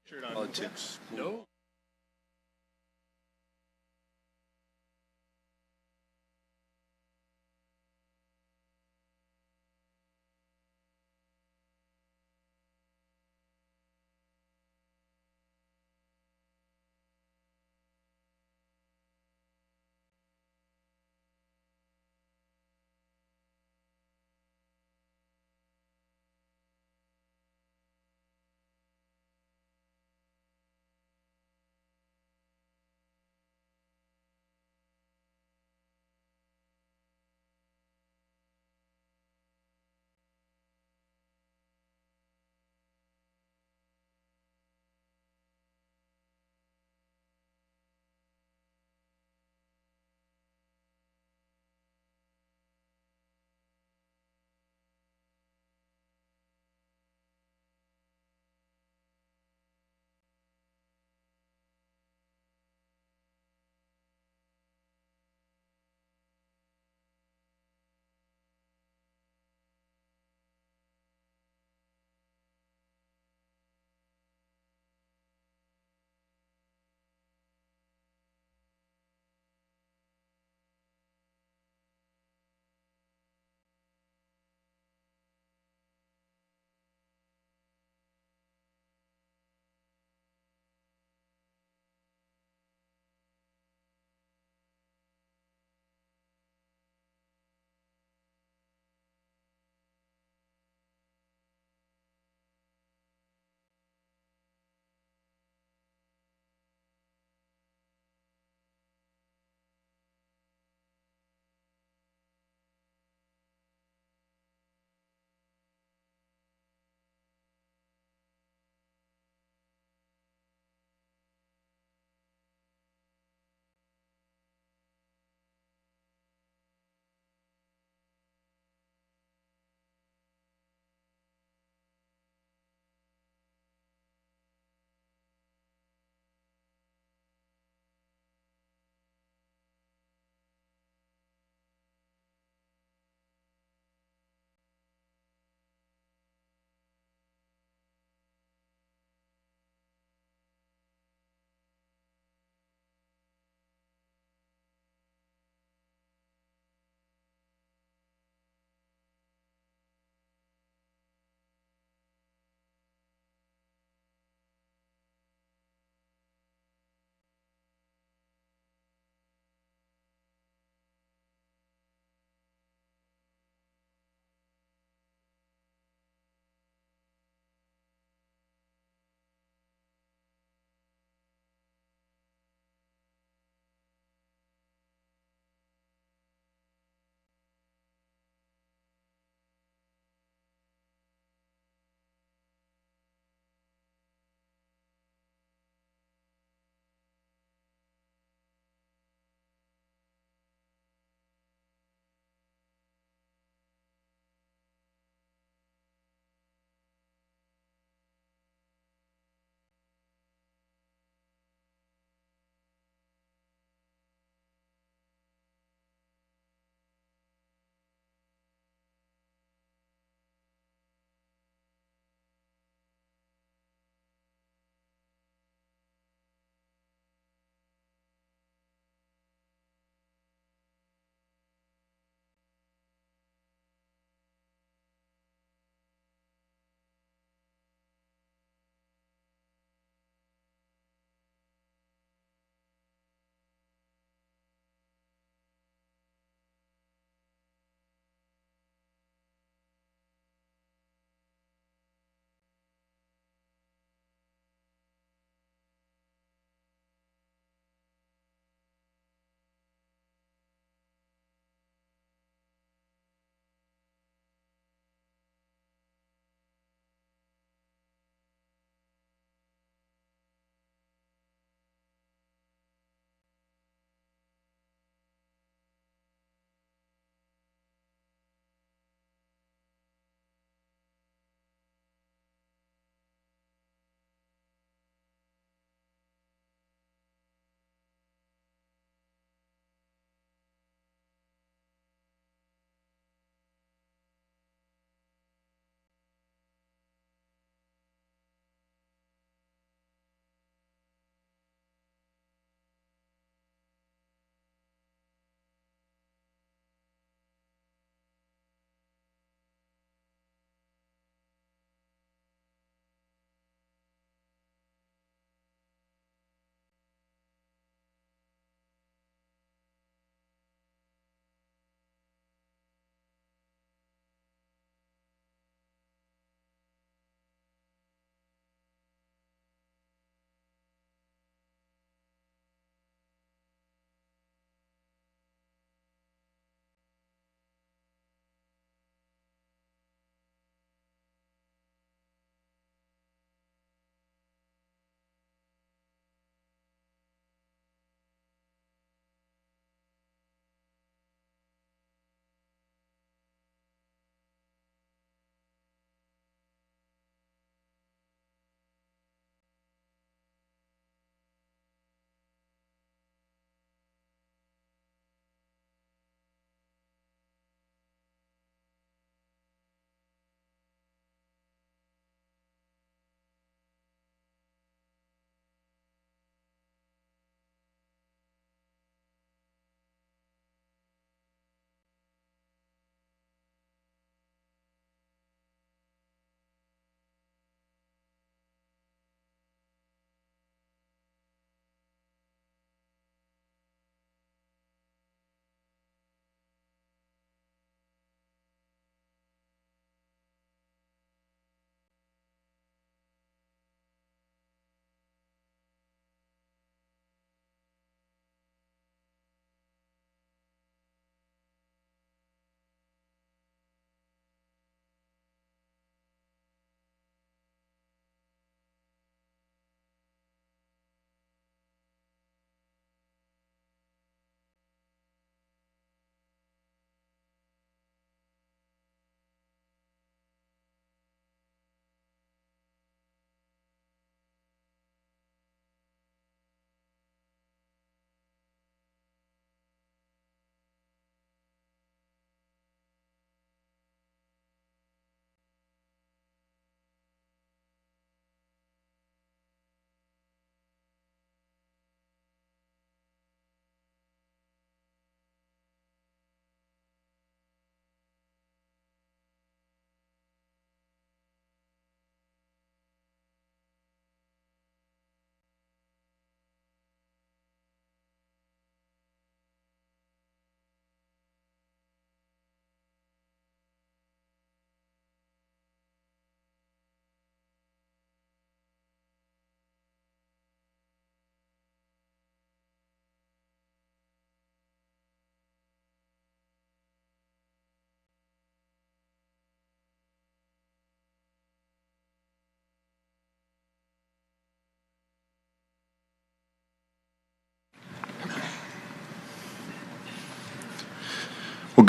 Politics. No.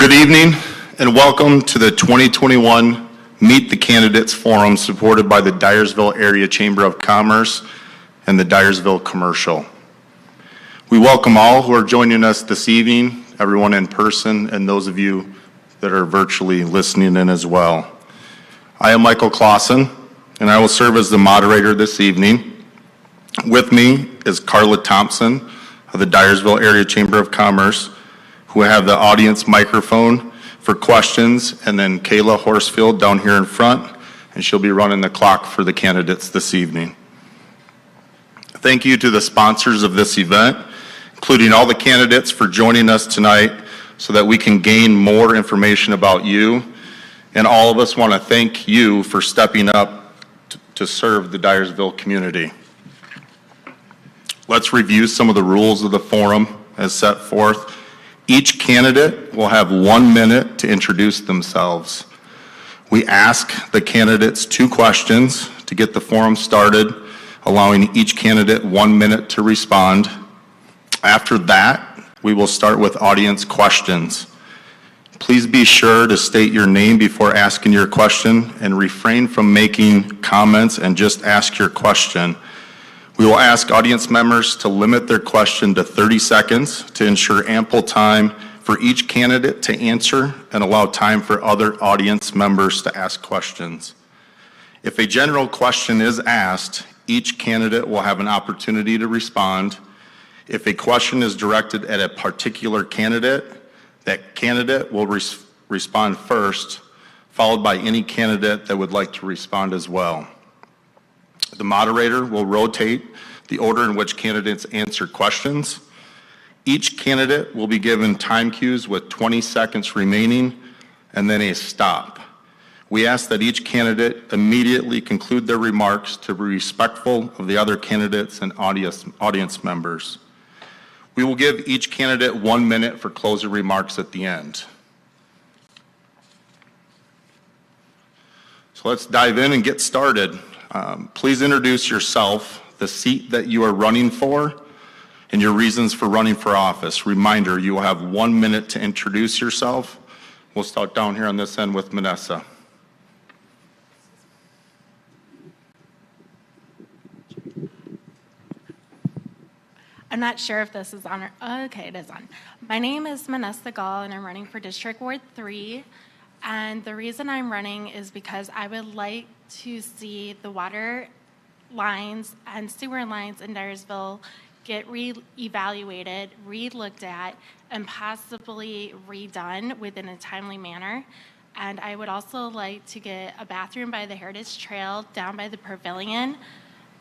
Good evening and welcome to the 2021 Meet the Candidates Forum supported by the Dyersville Area Chamber of Commerce and the Dyersville Commercial. We welcome all who are joining us this evening, everyone in person and those of you that are virtually listening in as well. I am Michael Clausen and I will serve as the moderator this evening. With me is Carla Thompson of the Dyersville Area Chamber of Commerce, who have the audience microphone for questions, and then Kayla Horsfield down here in front, and she'll be running the clock for the candidates this evening. Thank you to the sponsors of this event, including all the candidates for joining us tonight so that we can gain more information about you, and all of us want to thank you for stepping up to serve the Dyersville community. Let's review some of the rules of the forum as set forth. Each candidate will have 1 minute to introduce themselves. We ask the candidates 2 questions to get the forum started, allowing each candidate 1 minute to respond. After that, we will start with audience questions. Please be sure to state your name before asking your question and refrain from making comments and just ask your question. We will ask audience members to limit their question to 30 seconds to ensure ample time for each candidate to answer and allow time for other audience members to ask questions. If a general question is asked, each candidate will have an opportunity to respond. If a question is directed at a particular candidate, that candidate will respond first, followed by any candidate that would like to respond as well. The moderator will rotate the order in which candidates answer questions. Each candidate will be given time cues with 20 seconds remaining and then a stop. We ask that each candidate immediately conclude their remarks to be respectful of the other candidates and audience members. We will give each candidate 1 minute for closing remarks at the end. So let's dive in and get started. Please introduce yourself, the seat that you are running for, and your reasons for running for office. Reminder, you will have 1 minute to introduce yourself. We'll start down here on this end with Manessa. I'm not sure if this is on or, okay, it is on. My name is Manessa Gaul and I'm running for District Ward 3. And the reason I'm running is because I would like to see the water lines and sewer lines in Dyersville get re-evaluated, re-looked at, and possibly redone within a timely manner. And I would also like to get a bathroom by the Heritage Trail down by the Pavilion.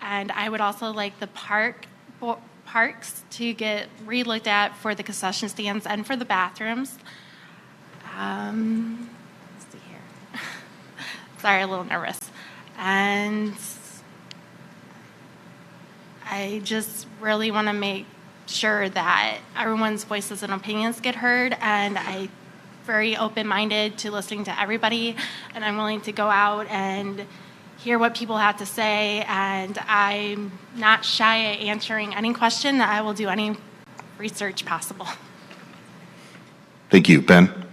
And I would also like the parks to get re-looked at for the concession stands and for the bathrooms. Let's see here. Sorry, a little nervous. And I just really want to make sure that everyone's voices and opinions get heard, and I'm very open-minded to listening to everybody, and I'm willing to go out and hear what people have to say, and I'm not shy at answering any question. I will do any research possible. Thank you. Ben?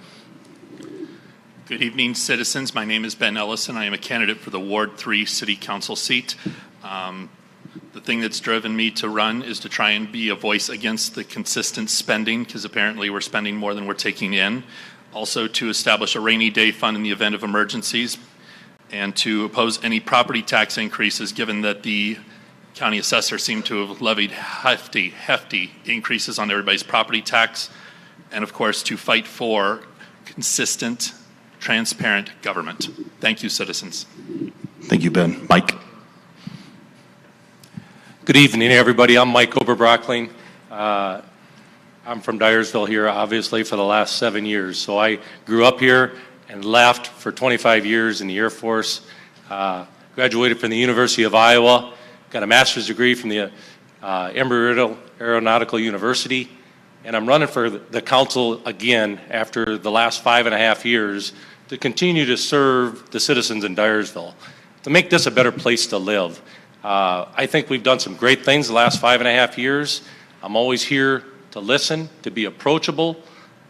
Good evening, citizens. My name is Ben Ellison. I am a candidate for the Ward 3 City Council seat. The thing that's driven me to run is to try and be a voice against the consistent spending, because apparently we're spending more than we're taking in. Also to establish a rainy day fund in the event of emergencies, and to oppose any property tax increases, given that the county assessor seemed to have levied hefty increases on everybody's property tax. And of course, to fight for consistent, transparent government. Thank you, citizens. Thank you, Ben. Mike? Good evening, everybody. I'm Mike Oberbroeckling. I'm from Dyersville here, obviously, for the last 7 years. So I grew up here and left for 25 years in the Air Force. Graduated from the University of Iowa. Got a master's degree from the Embry-Riddle Aeronautical University. And I'm running for the council again after the last 5.5 years to continue to serve the citizens in Dyersville, to make this a better place to live. I think we've done some great things the last 5.5 years. I'm always here to listen, to be approachable,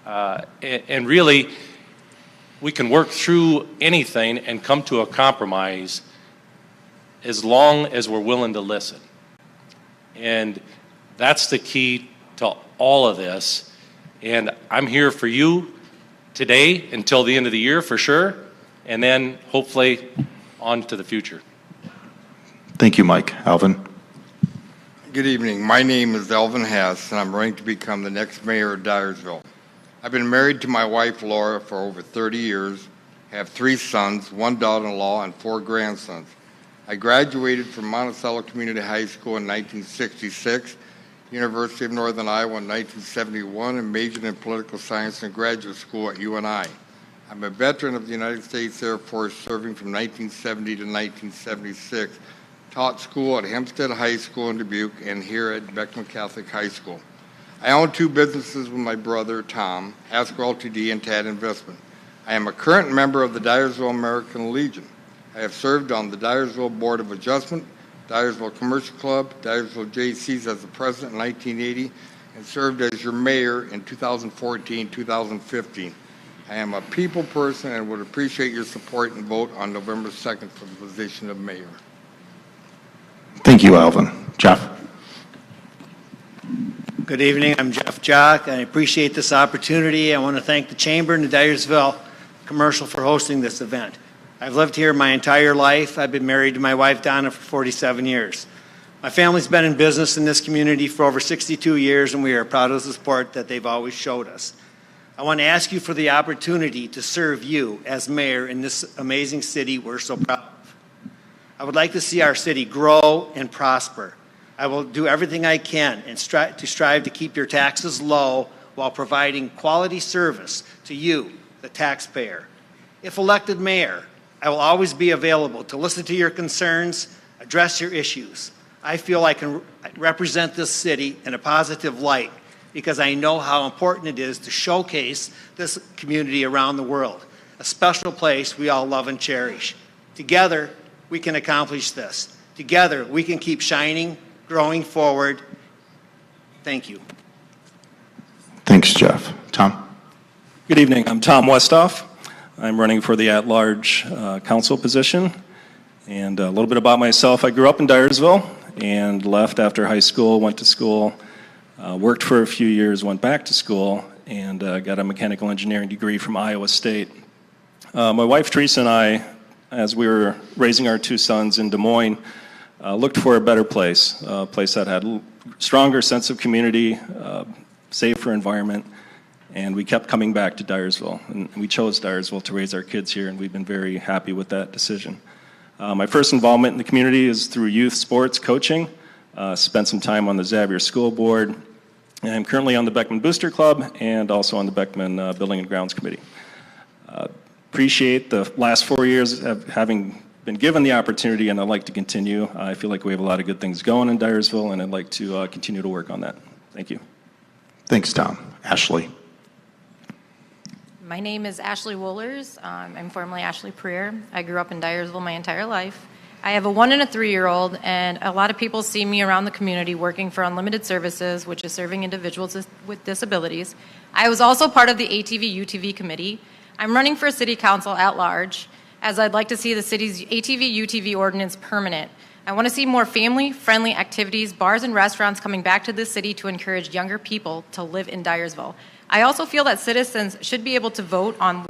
And really, we can work through anything and come to a compromise as long as we're willing to listen. And that's the key to all of this. And I'm here for you today until the end of the year for sure, and then hopefully on to the future. Thank you, Mike. Alvin? Good evening. My name is Alvin Haas, and I'm running to become the next mayor of Dyersville. I've been married to my wife, Laura, for over 30 years, have 3 sons, 1 daughter-in-law, and 4 grandsons. I graduated from Monticello Community High School in 1966, University of Northern Iowa in 1971, and majored in political science in graduate school at UNI. I'm a veteran of the United States Air Force, serving from 1970 to 1976, taught school at Hempstead High School in Dubuque and here at Beckman Catholic High School. I own 2 businesses with my brother, Tom, Haskell Ltd. and Tad Investment. I am a current member of the Dyersville American Legion. I have served on the Dyersville Board of Adjustment, Dyersville Commercial Club, Dyersville JCs as the president in 1980, and served as your mayor in 2014-2015. I am a people person and would appreciate your support and vote on November 2nd for the position of mayor. Thank you, Alvin. Jeff? Good evening. I'm Jock. I appreciate this opportunity. I want to thank the Chamber and the Dyersville Commercial for hosting this event. I've lived here my entire life. I've been married to my wife, Donna, for 47 years. My family's been in business in this community for over 62 years, and we are proud of the support that they've always showed us. I want to ask you for the opportunity to serve you as mayor in this amazing city we're so proud of. I would like to see our city grow and prosper. I will do everything I can and strive to keep your taxes low while providing quality service to you, the taxpayer. If elected mayor, I will always be available to listen to your concerns, address your issues. I feel I can represent this city in a positive light because I know how important it is to showcase this community around the world, a special place we all love and cherish. Together, we can accomplish this. Together, we can keep shining, growing forward. Thank you. Thanks, Jeff. Tom? Good evening. I'm Tom Westoff. I'm running for the at-large council position. And a little bit about myself. I grew up in Dyersville and left after high school, went to school, worked for a few years, went back to school, and got a mechanical engineering degree from Iowa State. My wife Teresa and I, as we were raising our 2 sons in Des Moines, looked for a better place, a place that had a stronger sense of community, safer environment, and we kept coming back to Dyersville. And we chose Dyersville to raise our kids here, and we've been very happy with that decision. My first involvement in the community is through youth sports coaching. Spent some time on the Xavier School Board, and I'm currently on the Beckman Booster Club and also on the Beckman Building and Grounds Committee. Appreciate the last 4 years of having been given the opportunity, and I'd like to continue. I feel like we have a lot of good things going in Dyersville, and I'd like to continue to work on that. Thank you. Thanks, Tom. Ashley? My name is Ashley Wohlers. I'm formerly Ashley Preer. I grew up in Dyersville my entire life. I have a 1 and a 3-year-old, and a lot of people see me around the community working for Unlimited Services, which is serving individuals with disabilities. I was also part of the ATV-UTV committee. I'm running for city council at large, as I'd like to see the city's ATV-UTV ordinance permanent. I want to see more family-friendly activities, bars and restaurants coming back to this city to encourage younger people to live in Dyersville. I also feel that citizens should be able to vote on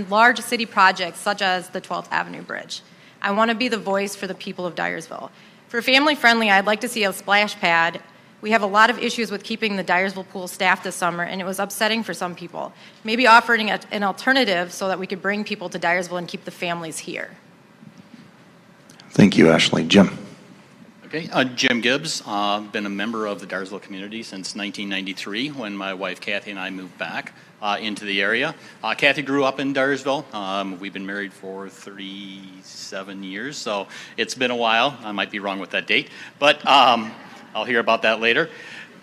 large city projects such as the 12th Avenue Bridge. I want to be the voice for the people of Dyersville. For family-friendly, I'd like to see a splash pad. We have a lot of issues with keeping the Dyersville pool staffed this summer, and it was upsetting for some people. Maybe offering an alternative so that we could bring people to Dyersville and keep the families here. Thank you, Ashley. Jim? Okay, Jim Gibbs. Been a member of the Dyersville community since 1993 when my wife Kathy and I moved back into the area. Kathy grew up in Dyersville. We've been married for 37 years, so it's been a while. I might be wrong with that date, but I'll hear about that later.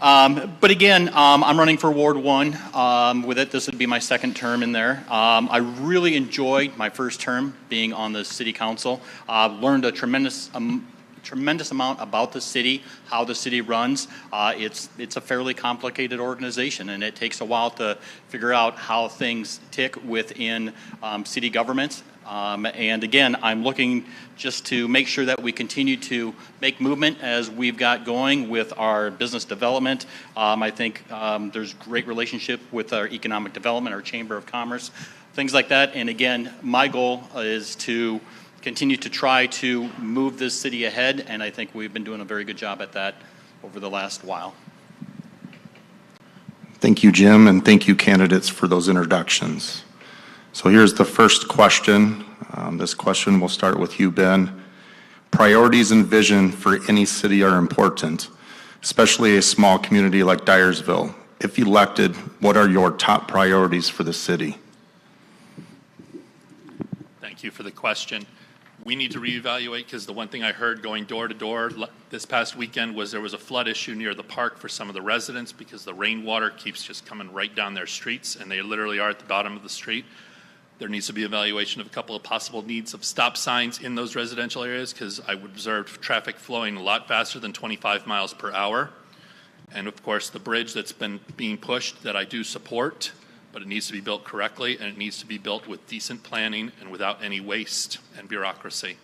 But again, I'm running for Ward 1. With it, this would be my 2nd term in there. I really enjoyed my first term being on the city council. Learned a tremendous tremendous amount about the city, how the city runs. It's a fairly complicated organization, and it takes a while to figure out how things tick within city governments. And again, I'm looking just to make sure that we continue to make movement as we've got going with our business development. I think there's great relationship with our economic development, our Chamber of Commerce, things like that. And again, my goal is to continue to try to move this city ahead, and I think we've been doing a very good job at that over the last while. Thank you, Jim, and thank you, candidates, for those introductions. So here's the first question. This question will start with you, Ben. Priorities and vision for any city are important, especially a small community like Dyersville. If elected, what are your top priorities for the city? Thank you for the question. We need to reevaluate, because the one thing I heard going door to door this past weekend was there was a flood issue near the park for some of the residents because the rainwater keeps just coming right down their streets, and they literally are at the bottom of the street. There needs to be evaluation of a couple of possible needs of stop signs in those residential areas, because I would observe traffic flowing a lot faster than 25 miles per hour. And of course, the bridge that's been being pushed that I do support, but it needs to be built correctly, and it needs to be built with decent planning and without any waste and bureaucracy.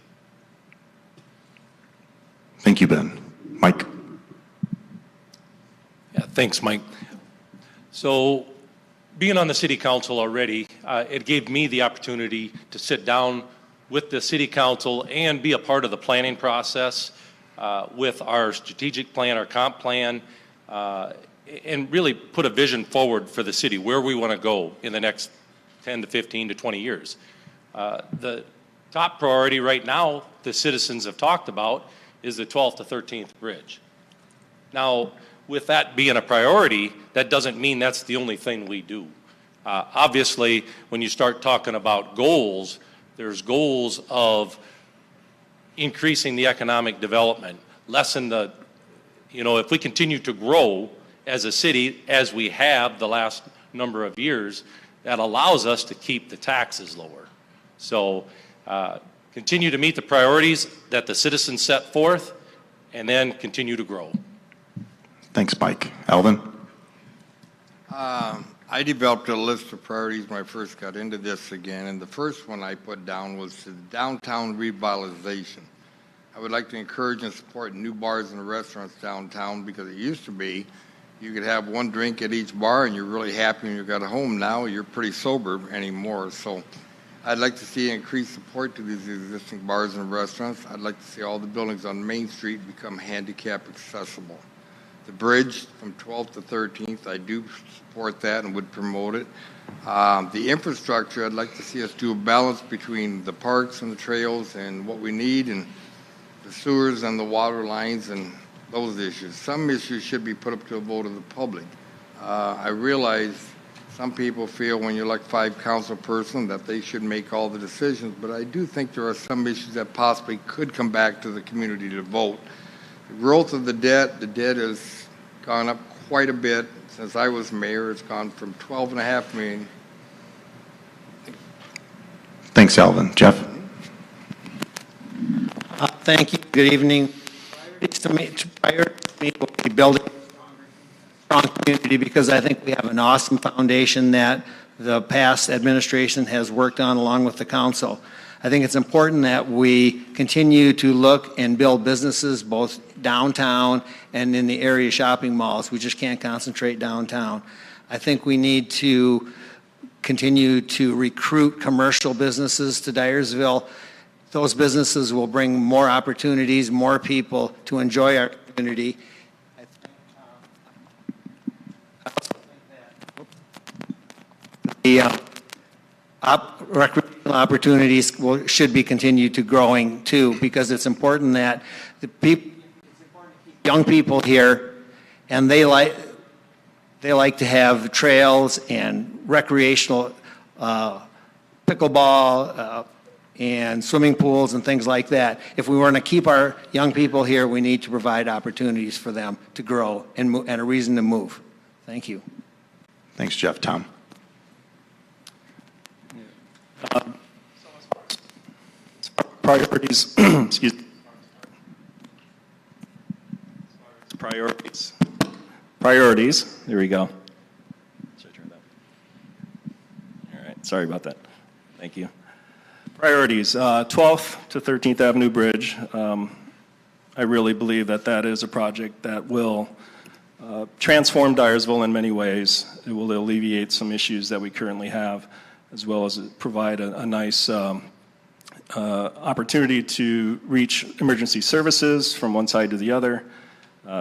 Thank you, Ben. Mike? Yeah, thanks, Mike. So, being on the city council already, it gave me the opportunity to sit down with the city council and be a part of the planning process with our strategic plan, our comp plan, and really put a vision forward for the city, where we want to go in the next 10 to 15 to 20 years. The top priority right now, the citizens have talked about, is the 12th to 13th bridge. Now, with that being a priority, that doesn't mean that's the only thing we do. Obviously, when you start talking about goals, there's goals of increasing the economic development, lessen the, if we continue to grow as a city, as we have the last number of years, that allows us to keep the taxes lower. So continue to meet the priorities that the citizens set forth, and then continue to grow. Thanks, Mike. Alvin? I developed a list of priorities when I first got into this again, and the first one I put down was the downtown revitalization. I would like to encourage and support new bars and restaurants downtown, because it used to be you could have one drink at each bar and you're really happy when you got home. Now you're pretty sober anymore. So I'd like to see increased support to these existing bars and restaurants. I'd like to see all the buildings on Main Street become handicap accessible. The bridge from 12th to 13th, I do support that and would promote it. The infrastructure, I'd like to see us do a balance between the parks and the trails and what we need, and the sewers and the water lines and those issues. Some issues should be put up to a vote of the public. I realize some people feel when you elect 5 council persons that they should make all the decisions, but I do think there are some issues that possibly could come back to the community to vote. The growth of the debt has gone up quite a bit since I was mayor. It's gone from $12.5 million. Thanks, Alvin. Jeff? Thank you. Good evening. Prior to me will be building a strong community, because I think we have an awesome foundation that the past administration has worked on along with the council. I think it's important that we continue to look and build businesses both downtown and in the area shopping malls. We just can't concentrate downtown. I think we need to continue to recruit commercial businesses to Dyersville. Those businesses will bring more opportunities, more people to enjoy our community. I also think that the recreational opportunities should be continued to growing too, because it's important that the people, young people here, and they like to have trails and recreational pickleball and swimming pools and things like that. If we want to keep our young people here, we need to provide opportunities for them to grow and a reason to move. Thank you. Thanks, Jeff. Tom? Priorities, excuse me. Priorities. Priorities. There we go. Should I turn that? All right. Sorry about that. Thank you. Priorities. 12th to 13th Avenue Bridge. I really believe that that is a project that will transform Dyersville in many ways. It will alleviate some issues that we currently have, as well as provide a nice opportunity to reach emergency services from one side to the other.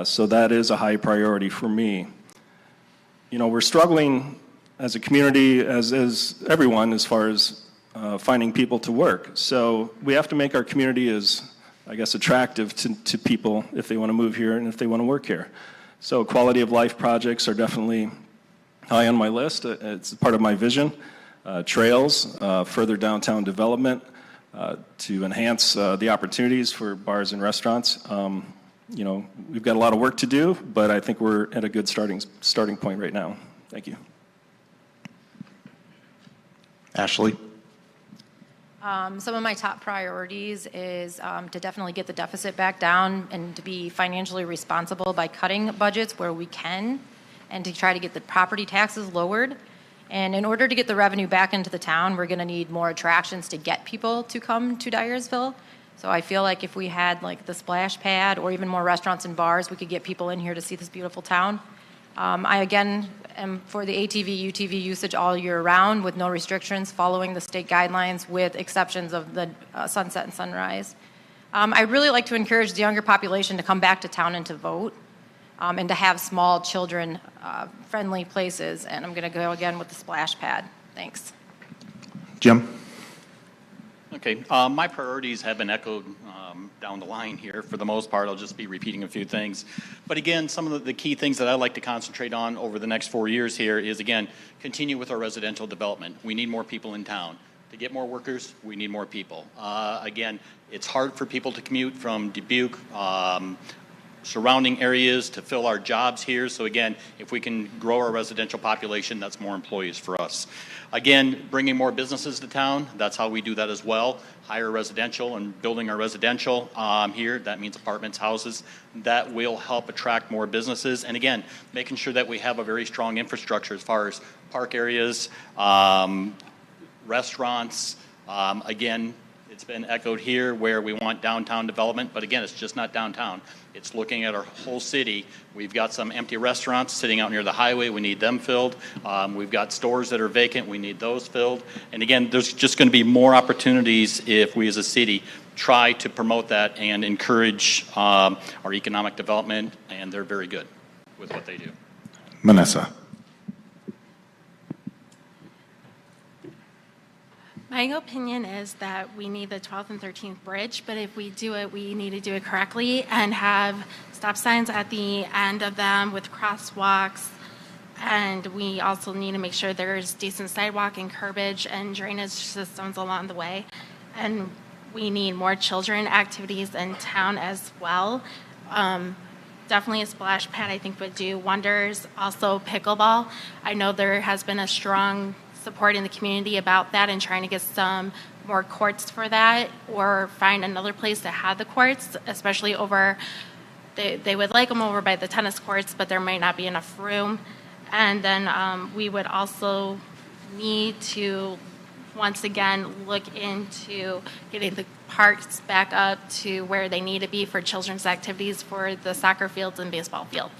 So that is a high priority for me. You know, we're struggling as a community, as everyone, as far as finding people to work. So we have to make our community as, I guess, attractive to people if they want to move here and if they want to work here. So quality of life projects are definitely high on my list. It's part of my vision. Trails, further downtown development to enhance the opportunities for bars and restaurants. You know, we've got a lot of work to do, but I think we're at a good starting point right now. Thank you. Ashley? Some of my top priorities is to definitely get the deficit back down and to be financially responsible by cutting budgets where we can and to try to get the property taxes lowered. And in order to get the revenue back into the town, we're going to need more attractions to get people to come to Dyersville. So I feel like if we had like the splash pad or even more restaurants and bars, we could get people in here to see this beautiful town. I, again, am for the ATV, UTV usage all year round with no restrictions, following the state guidelines with exceptions of the sunset and sunrise. I'd really like to encourage the younger population to come back to town and to vote and to have small children friendly places. And I'm going to go again with the splash pad. Thanks. Jim? Okay, my priorities have been echoed down the line here. For the most part, I'll just be repeating a few things. But again, some of the key things that I'd like to concentrate on over the next 4 years here is, again, continue with our residential development. We need more people in town. To get more workers, we need more people. Again, it's hard for people to commute from Dubuque, surrounding areas to fill our jobs here. So again, if we can grow our residential population, that's more employees for us. Again, bringing more businesses to town, that's how we do that as well. Higher residential and building our residential here, that means apartments, houses, that will help attract more businesses. And again, making sure that we have a very strong infrastructure as far as park areas, restaurants, again, it's been echoed here where we want downtown development, but again, it's just not downtown. It's looking at our whole city. We've got some empty restaurants sitting out near the highway. We need them filled. We've got stores that are vacant. We need those filled. And again, there's just going to be more opportunities if we as a city try to promote that and encourage our economic development, and they're very good with what they do. Manessa? My opinion is that we need the 12th and 13th bridge, but if we do it, we need to do it correctly and have stop signs at the end of them with crosswalks. And we also need to make sure there's decent sidewalk and curbage and drainage systems along the way. And we need more children activities in town as well. Definitely a splash pad, I think, would do wonders. Also pickleball. I know there has been a strong support in the community about that and trying to get some more courts for that or find another place to have the courts, especially over, they would like them over by the tennis courts, but there might not be enough room. And then we would also need to, once again, look into getting the parks back up to where they need to be for children's activities for the soccer fields and baseball fields.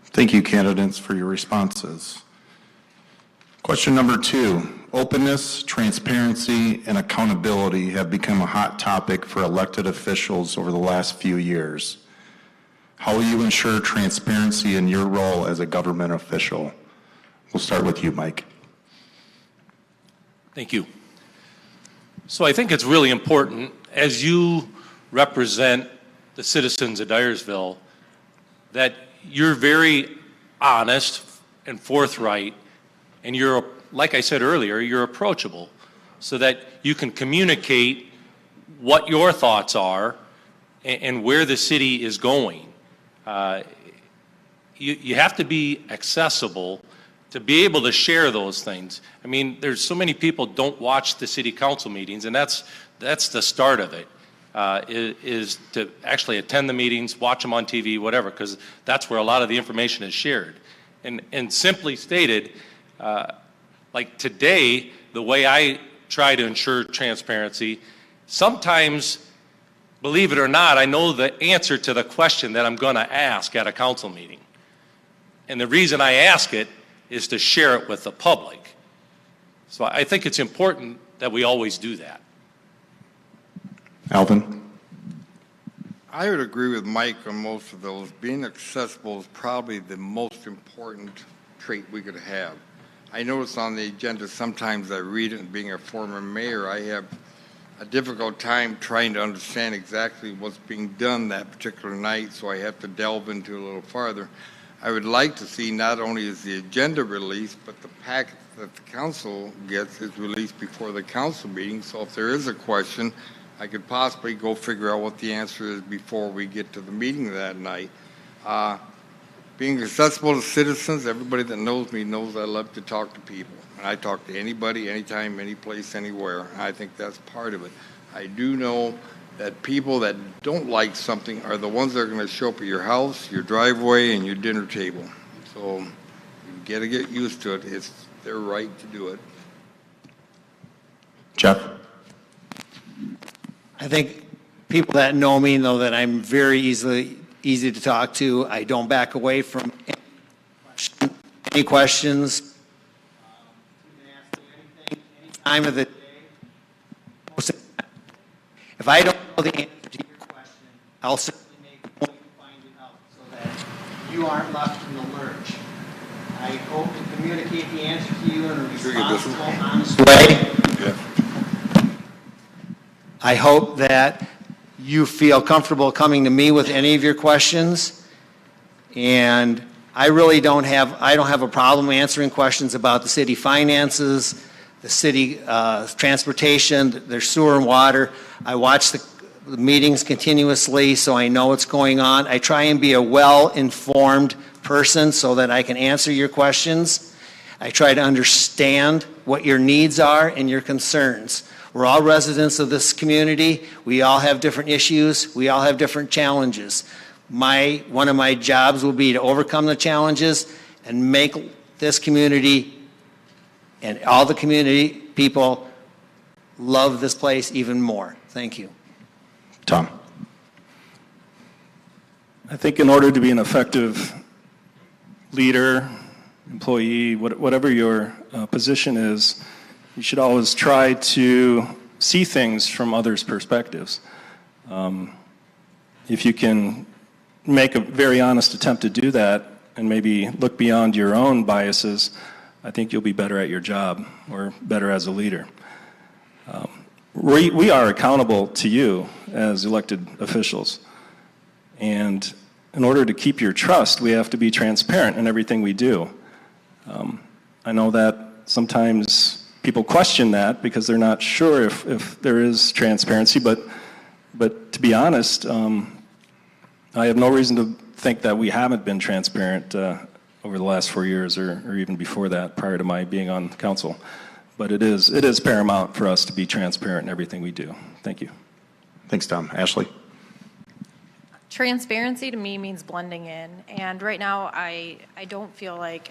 Thank you, candidates, for your responses. Question number 2, openness, transparency, and accountability have become a hot topic for elected officials over the last few years. How will you ensure transparency in your role as a government official? We'll start with you, Mike. Thank you. So I think it's really important, as you represent the citizens of Dyersville, that you're very honest and forthright, and you're, like I said earlier, you're approachable so that you can communicate what your thoughts are and where the city is going. You have to be accessible to be able to share those things. I mean, there's so many people don't watch the city council meetings, and that's the start of it. is to actually attend the meetings, watch them on TV, whatever, because that's where a lot of the information is shared. And simply stated, like today, the way I try to ensure transparency, sometimes, believe it or not, I know the answer to the question that I'm going to ask at a council meeting. And the reason I ask it is to share it with the public. So I think it's important that we always do that. Alvin? I would agree with Mike on most of those. Being accessible is probably the most important trait we could have. I notice on the agenda sometimes I read it, and being a former mayor, I have a difficult time trying to understand exactly what's being done that particular night, so I have to delve into it a little farther. I would like to see not only is the agenda released, but the packet that the council gets is released before the council meeting, so if there is a question, I could possibly go figure out what the answer is before we get to the meeting that night. Being accessible to citizens, everybody that knows me knows I love to talk to people. And I talk to anybody, anytime, any place, anywhere. I think that's part of it. I do know that people that don't like something are the ones that are going to show up at your house, your driveway, and your dinner table. So you got to get used to it. It's their right to do it. Jeff? I think people that know me know that I'm very easy to talk to. I don't back away from any questions. You can ask me anything, any time of the day. If I don't know the answer to your question, I'll certainly make a point to find it out so that you aren't left in the lurch. I hope to communicate the answer to you in a responsible, honest way. Yeah. I hope that you feel comfortable coming to me with any of your questions. And I really don't have a problem answering questions about the city finances, the city transportation, their sewer and water. I watch the meetings continuously, so I know what's going on. I try and be a well-informed person so that I can answer your questions. I try to understand what your needs are and your concerns. We're all residents of this community. We all have different issues. We all have different challenges. One of my jobs will be to overcome the challenges and make this community and all the community people love this place even more. Thank you. Tom? I think in order to be an effective leader, employee, whatever your position is, you should always try to see things from others' perspectives. If you can make a very honest attempt to do that and maybe look beyond your own biases, I think you'll be better at your job or better as a leader. We are accountable to you as elected officials. And in order to keep your trust, we have to be transparent in everything we do. I know that sometimes people question that because they're not sure if there is transparency, but to be honest, I have no reason to think that we haven't been transparent over the last 4 years or even before that, prior to my being on council. But it is paramount for us to be transparent in everything we do. Thank you. Thanks, Tom. Ashley? Transparency to me means blending in, and right now I don't feel like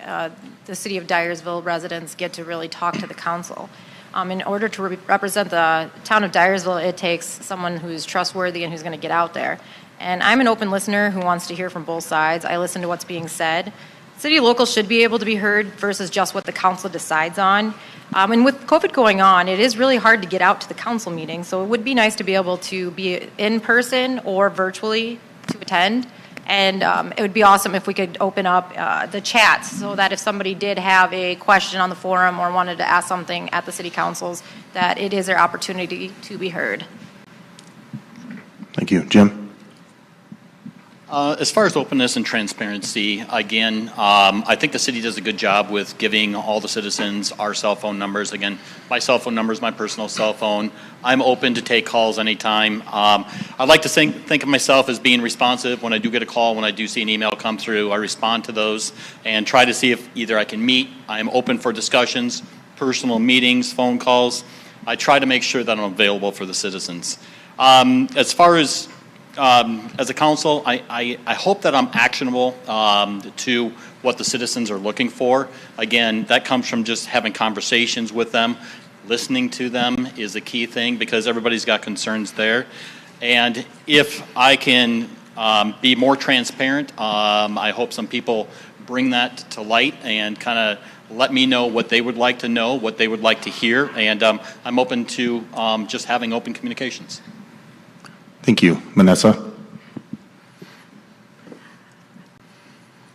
the city of Dyersville residents get to really talk to the council. In order to represent the town of Dyersville, it takes someone who's trustworthy and who's going to get out there. And I'm an open listener who wants to hear from both sides. I listen to what's being said. City locals should be able to be heard versus just what the council decides on. And with COVID going on, it is really hard to get out to the council meeting, so it would be nice to be able to be in person or virtually to attend. And it would be awesome if we could open up the chats so that if somebody did have a question on the forum or wanted to ask something at the city councils, that it is their opportunity to be heard. Thank you. Jim? As far as openness and transparency, again, I think the city does a good job with giving all the citizens our cell phone numbers. Again, my cell phone number is my personal cell phone. I'm open to take calls anytime. I'd like to think of myself as being responsive. When I do get a call, when I do see an email come through, I respond to those and try to see if either I can meet. I'm open for discussions, personal meetings, phone calls. I try to make sure that I'm available for the citizens. As far as a council, I hope that I'm actionable to what the citizens are looking for. Again, that comes from just having conversations with them. Listening to them is a key thing because everybody's got concerns there. And if I can be more transparent, I hope some people bring that to light and kind of let me know what they would like to know, what they would like to hear, and I'm open to just having open communications. Thank you. Manessa?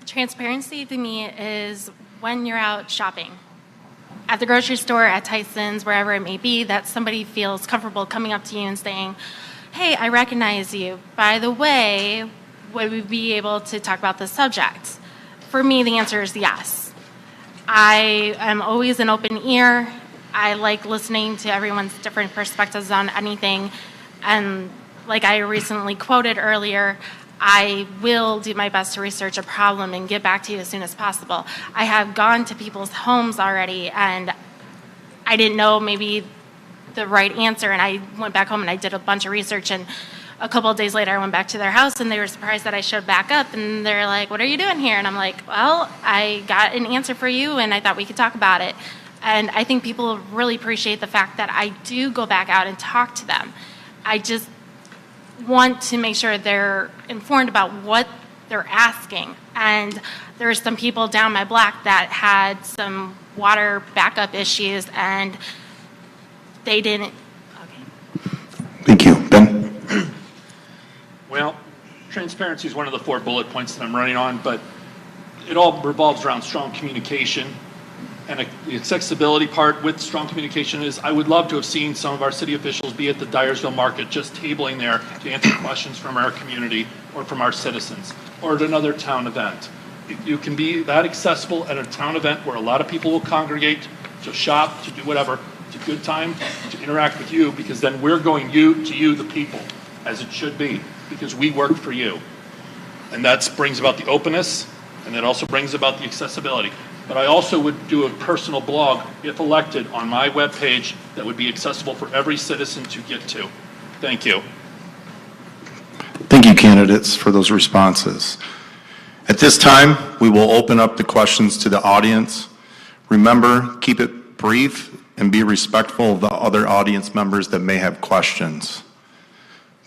Transparency to me is when you're out shopping. At the grocery store, at Tyson's, wherever it may be, that somebody feels comfortable coming up to you and saying, hey, I recognize you. By the way, would we be able to talk about this subject? For me, the answer is yes. I am always an open ear. I like listening to everyone's different perspectives on anything. And like I recently quoted earlier, I will do my best to research a problem and get back to you as soon as possible. I have gone to people's homes already, and I didn't know maybe the right answer, and I went back home and I did a bunch of research, and a couple of days later I went back to their house, and they were surprised that I showed back up, and they're like, what are you doing here? And I'm like, well, I got an answer for you, and I thought we could talk about it. And I think people really appreciate the fact that I do go back out and talk to them. I just want to make sure they're informed about what they're asking. And there were some people down my block that had some water backup issues, and they didn't. Okay. Thank you. Ben? Well, transparency is one of the 4 bullet points that I'm running on, but it all revolves around strong communication. And the accessibility part with strong communication is I would love to have seen some of our city officials be at the Dyersville market just tabling there to answer questions from our community or from our citizens or at another town event. You can be that accessible at a town event where a lot of people will congregate to shop, to do whatever. It's a good time to interact with you because then we're going to you, the people, as it should be, because we work for you. And that brings about the openness, and that also brings about the accessibility. But I also would do a personal blog, if elected, on my webpage that would be accessible for every citizen to get to. Thank you. Thank you, candidates, for those responses. At this time, we will open up the questions to the audience. Remember, keep it brief and be respectful of the other audience members that may have questions.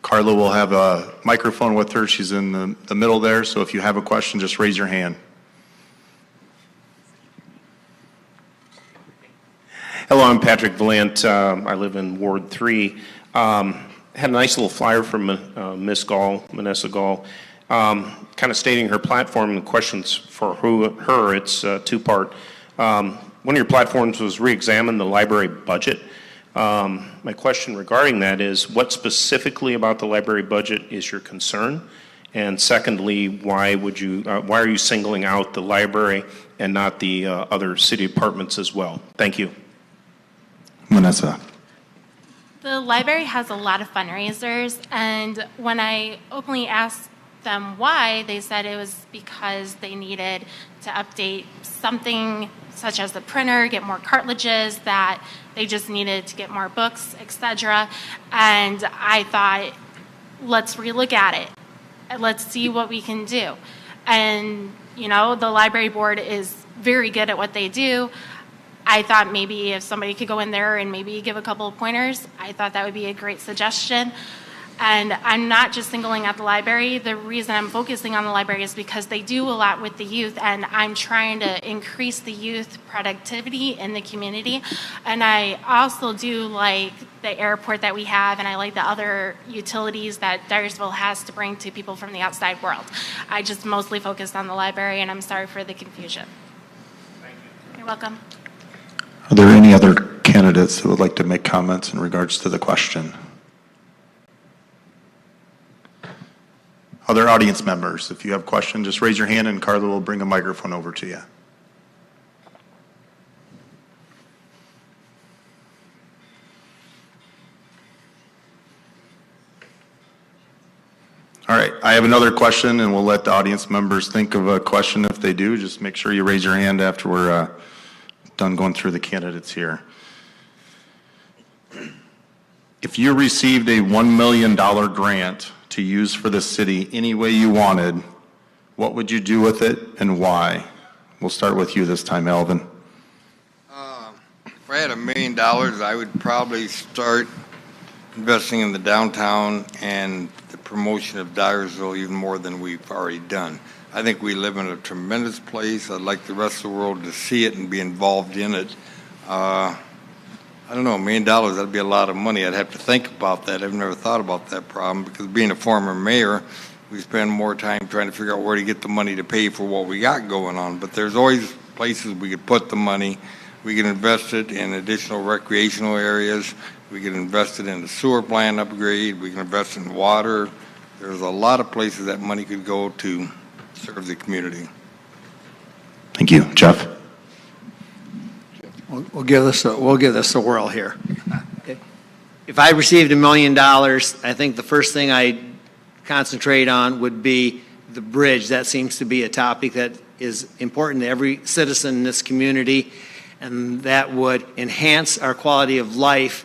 Carla will have a microphone with her. She's in the middle there, so if you have a question, just raise your hand. Hello, I'm Patrick Vlant. I live in Ward 3. Had a nice little flyer from Miss Gaul, Manessa Gaul, kind of stating her platform and questions for her. It's two-part. One of your platforms was re-examine the library budget. My question regarding that is, what specifically about the library budget is your concern? And secondly, why are you singling out the library and not the other city departments as well? Thank you. Manessa. The library has a lot of fundraisers, and when I openly asked them why, they said it was because they needed to update something such as the printer, get more cartridges, that they just needed to get more books, etc. And I thought, let's relook at it. Let's see what we can do. And, you know, the library board is very good at what they do. I thought maybe if somebody could go in there and maybe give a couple of pointers, I thought that would be a great suggestion. And I'm not just singling out the library. The reason I'm focusing on the library is because they do a lot with the youth, and I'm trying to increase the youth productivity in the community. And I also do like the airport that we have, and I like the other utilities that Dyersville has to bring to people from the outside world. I just mostly focused on the library, and I'm sorry for the confusion. Thank you. You're welcome. Are there any other candidates that would like to make comments in regards to the question? Other audience members, if you have questions, just raise your hand and Carla will bring a microphone over to you. All right, I have another question, and we'll let the audience members think of a question if they do. Just make sure you raise your hand after we're done going through the candidates here. If you received a $1 million grant to use for the city any way you wanted, what would you do with it and why? We'll start with you this time, Alvin. If I had $1 million, I would probably start investing in the downtown and the promotion of Dyersville even more than we've already done. I think we live in a tremendous place. I'd like the rest of the world to see it and be involved in it. I don't know, $1 million, that'd be a lot of money. I'd have to think about that. I've never thought about that problem because being a former mayor, we spend more time trying to figure out where to get the money to pay for what we got going on. But there's always places we could put the money. We can invest it in additional recreational areas. We can invest it in the sewer plant upgrade. We can invest in water. There's a lot of places that money could go to serve the community. Thank you. Jeff? We'll give this a whirl here. Okay. If I received $1 million, I think the first thing I'd concentrate on would be the bridge. That seems to be a topic that is important to every citizen in this community, and that would enhance our quality of life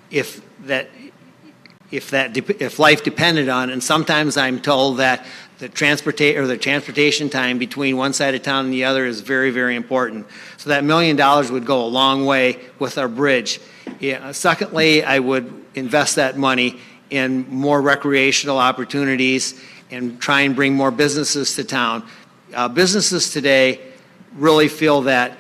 if life depended on it. And sometimes I'm told that the transportation time between one side of town and the other is very, very important. So that $1 million would go a long way with our bridge. Secondly, I would invest that money in more recreational opportunities and try and bring more businesses to town. Businesses today really feel that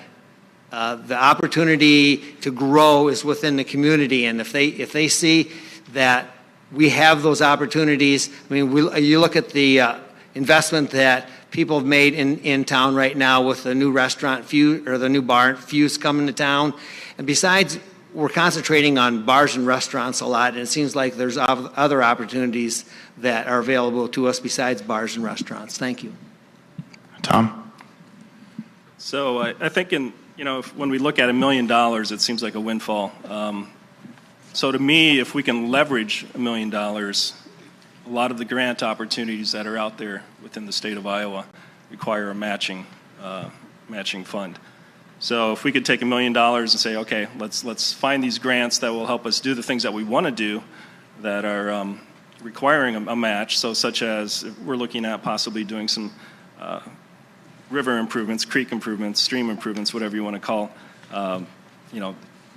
the opportunity to grow is within the community, and if they see that we have those opportunities, I mean, you look at the investment that people have made in town right now with the new restaurant, the new bar, Fuse, coming to town, and besides, we're concentrating on bars and restaurants a lot, and it seems like there's other opportunities that are available to us besides bars and restaurants. Thank you. Tom? So I think when we look at $1 million, it seems like a windfall. So to me, if we can leverage $1 million, a lot of the grant opportunities that are out there within the state of Iowa require a matching fund. So if we could take $1 million and say, okay, let's find these grants that will help us do the things that we want to do that are requiring a match. So such as we're looking at possibly doing some river improvements, creek improvements, stream improvements, whatever you want to call.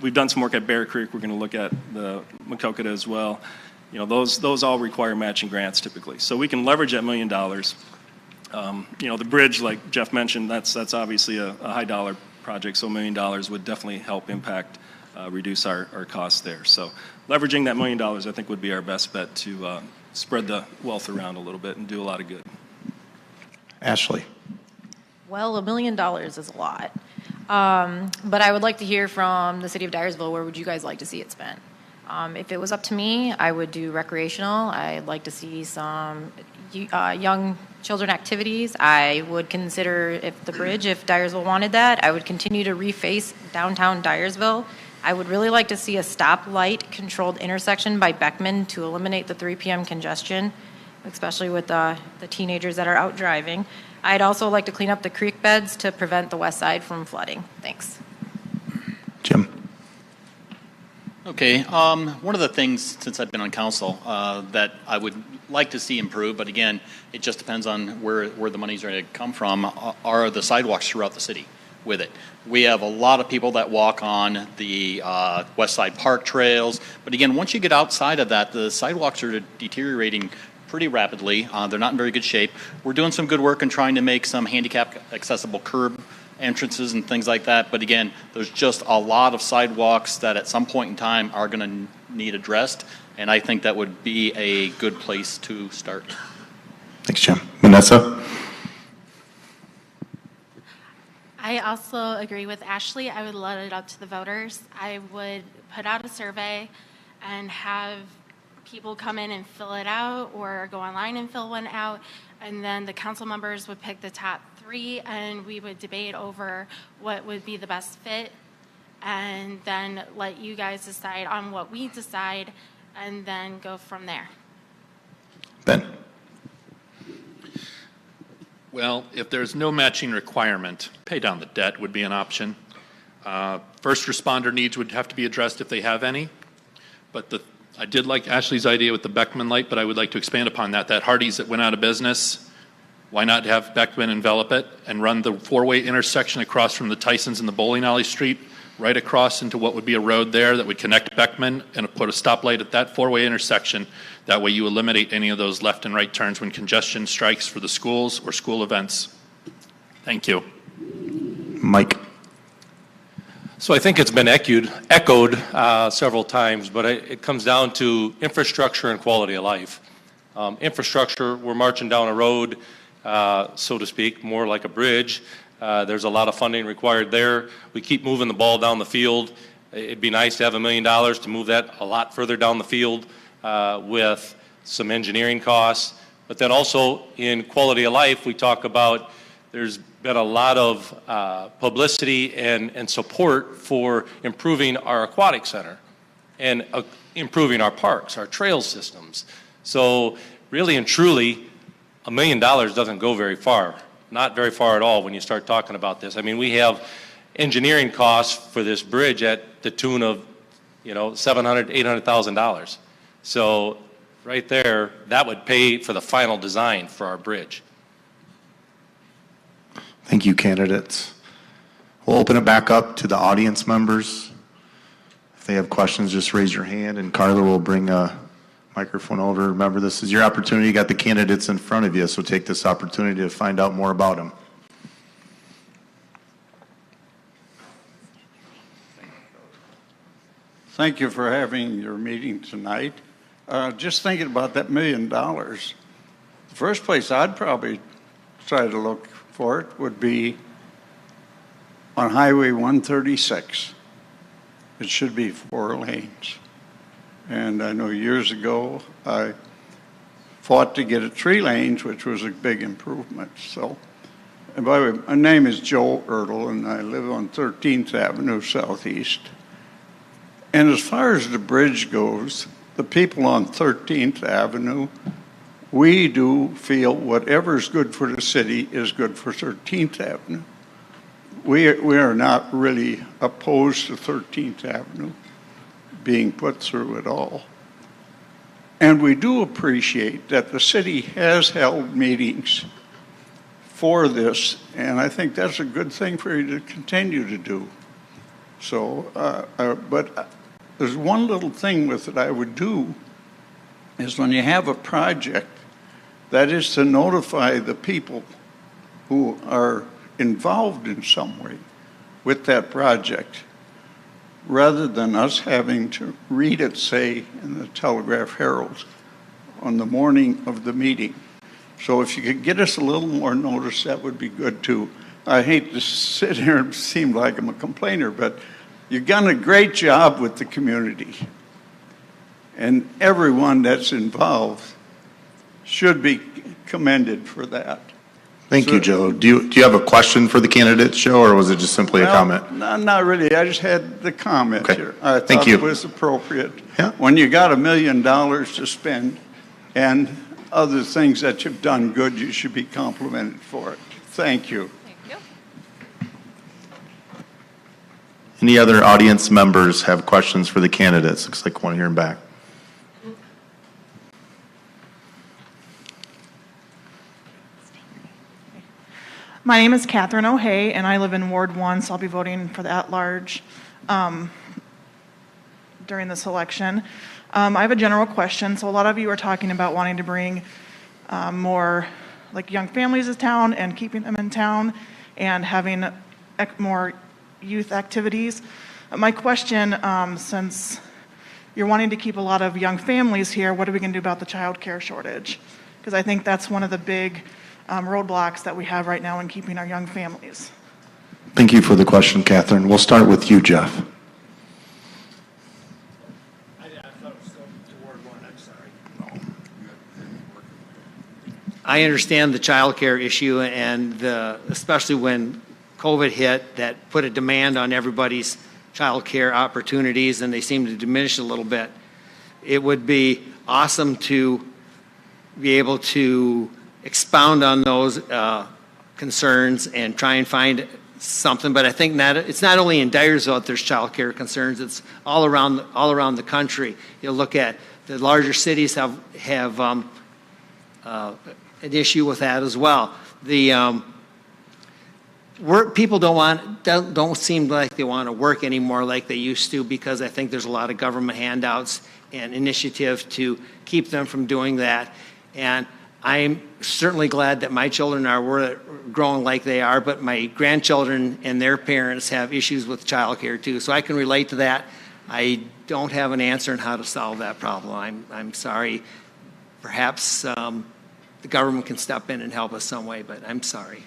We've done some work at Bear Creek. We're going to look at the Macokota as well. Those all require matching grants typically. So we can leverage that $1 million. The bridge, like Jeff mentioned, that's obviously a high dollar project. So $1 million would definitely help impact, reduce our costs there. So leveraging that $1 million, I think, would be our best bet to spread the wealth around a little bit and do a lot of good. Ashley? Well, $1 million is a lot. But I would like to hear from the city of Dyersville, where would you guys like to see it spent? If it was up to me, I would do recreational. I'd like to see some young children activities. I would consider if Dyersville wanted that, I would continue to reface downtown Dyersville. I would really like to see a stoplight controlled intersection by Beckman to eliminate the 3 p.m. congestion, especially with the teenagers that are out driving. I'd also like to clean up the creek beds to prevent the west side from flooding. Thanks. Jim? Okay, one of the things since I've been on council that I would like to see improve, but again, it just depends on where the money's going to come from, are the sidewalks throughout the city with it. We have a lot of people that walk on the West Side Park trails, but again, once you get outside of that, the sidewalks are deteriorating pretty rapidly. They're not in very good shape. We're doing some good work in trying to make some handicap accessible curb entrances and things like that. But again, there's just a lot of sidewalks that at some point in time are going to need addressed. And I think that would be a good place to start. Thanks, Jim. Manessa? I also agree with Ashley. I would let it up to the voters. I would put out a survey and have people come in and fill it out or go online and fill one out, and then the council members would pick the top 3 and we would debate over what would be the best fit and then let you guys decide on what we decide and then go from there. Ben? Well, if there's no matching requirement, pay down the debt would be an option. First responder needs would have to be addressed if they have any, but the I did like Ashley's idea with the Beckman light, but I would like to expand upon that. That Hardee's that went out of business, why not have Beckman envelop it and run the four-way intersection across from the Tysons and the bowling alley street, right across into what would be a road there that would connect Beckman, and put a stoplight at that four-way intersection. That way you eliminate any of those left and right turns when congestion strikes for the schools or school events. Thank you. Mike. So I think it's been echoed several times, but it comes down to infrastructure and quality of life. Infrastructure, we're marching down a road, so to speak, more like a bridge. There's a lot of funding required there. We keep moving the ball down the field. It'd be nice to have $1 million to move that a lot further down the field with some engineering costs. But then also in quality of life, we talk about there's been a lot of publicity and support for improving our aquatic center and improving our parks, our trail systems. So really and truly, $1 million doesn't go very far. Not very far at all when you start talking about this. I mean, we have engineering costs for this bridge at the tune of, $700,000, $800,000. So right there, that would pay for the final design for our bridge. Thank you, candidates. We'll open it back up to the audience members. If they have questions, just raise your hand, and Carla will bring a microphone over. Remember, this is your opportunity. You got the candidates in front of you, so take this opportunity to find out more about them. Thank you for having your meeting tonight. Just thinking about that $1 million, the first place I'd probably try to look for it would be on Highway 136. It should be 4 lanes. And I know years ago I fought to get it 3 lanes, which was a big improvement. So, and by the way, my name is Joe Ertl, and I live on 13th Avenue Southeast. And as far as the bridge goes, the people on 13th Avenue, we do feel whatever is good for the city is good for 13th Avenue. We are not really opposed to 13th Avenue being put through at all. And we do appreciate that the city has held meetings for this, and I think that's a good thing for you to continue to do. So, but there's one little thing with it I would do, is when you have a project, that is to notify the people who are involved in some way with that project, rather than us having to read it, say, in the Telegraph Herald on the morning of the meeting. So if you could get us a little more notice, that would be good too. I hate to sit here and seem like I'm a complainer, but you've done a great job with the community. And everyone that's involved should be commended for that. Thank you, Joe. Do you have a question for the candidates, Joe, or was it just simply a comment? Not really. I just had the comment Okay. here. I Thank thought you. it was appropriate. Yeah. When you got $1 million to spend and other things that you've done good, you should be complimented for it. Thank you. Thank you. Any other audience members have questions for the candidates? Looks like one here in back. My name is Catherine O'Hay, and I live in Ward 1, so I'll be voting for the at-large during this election. I have a general question. So a lot of you are talking about wanting to bring more like young families to town and keeping them in town and having more youth activities. My question, since you're wanting to keep a lot of young families here, what are we going to do about the child care shortage? Because I think that's one of the big roadblocks that we have right now in keeping our young families. Thank you for the question, Catherine. We'll start with you, Jeff. I understand the child care issue, and especially when COVID hit, that put a demand on everybody's child care opportunities, and they seem to diminish a little bit. It would be awesome to be able to expound on those concerns and try and find something, but I think it's not only in Dyersville that there's child care concerns, it's all around the country. You look at the larger cities have an issue with that as well. The people don't seem like they want to work anymore like they used to, because I think there's a lot of government handouts and initiative to keep them from doing that. And I'm certainly glad that my children are growing like they are, but my grandchildren and their parents have issues with childcare too. So I can relate to that. I don't have an answer on how to solve that problem. I'm sorry. Perhaps the government can step in and help us some way, but I'm sorry.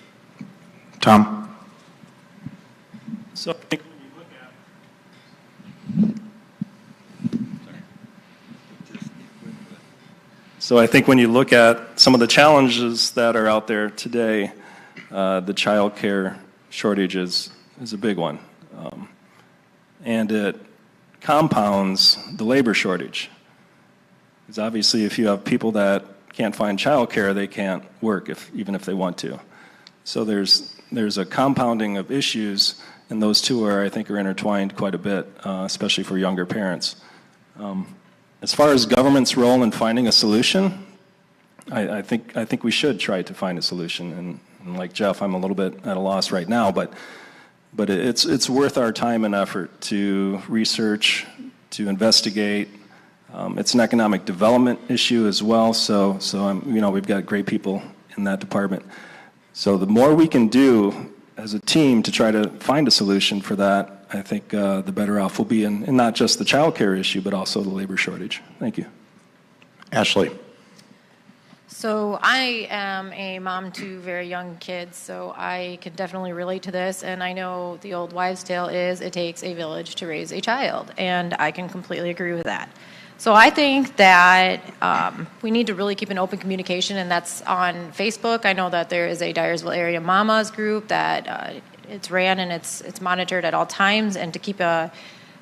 Tom? So I think when you look at some of the challenges that are out there today, the child care shortage is a big one. And it compounds the labor shortage. Because obviously if you have people that can't find child care, they can't work even if they want to. So there's a compounding of issues, and those two I think are intertwined quite a bit, especially for younger parents. As far as government's role in finding a solution, I think we should try to find a solution. And like Jeff, I'm a little bit at a loss right now, but it's worth our time and effort to research, to investigate. It's an economic development issue as well. So we've got great people in that department. So the more we can do as a team to try to find a solution for that, I think the better off we'll be in not just the child care issue, but also the labor shortage. Thank you. Ashley? So I am a mom to very young kids, so I can definitely relate to this. And I know the old wives' tale is it takes a village to raise a child, and I can completely agree with that. So I think that we need to really keep an open communication, and that's on Facebook. I know that there is a Dyersville area mamas group that it's ran and it's monitored at all times, and to keep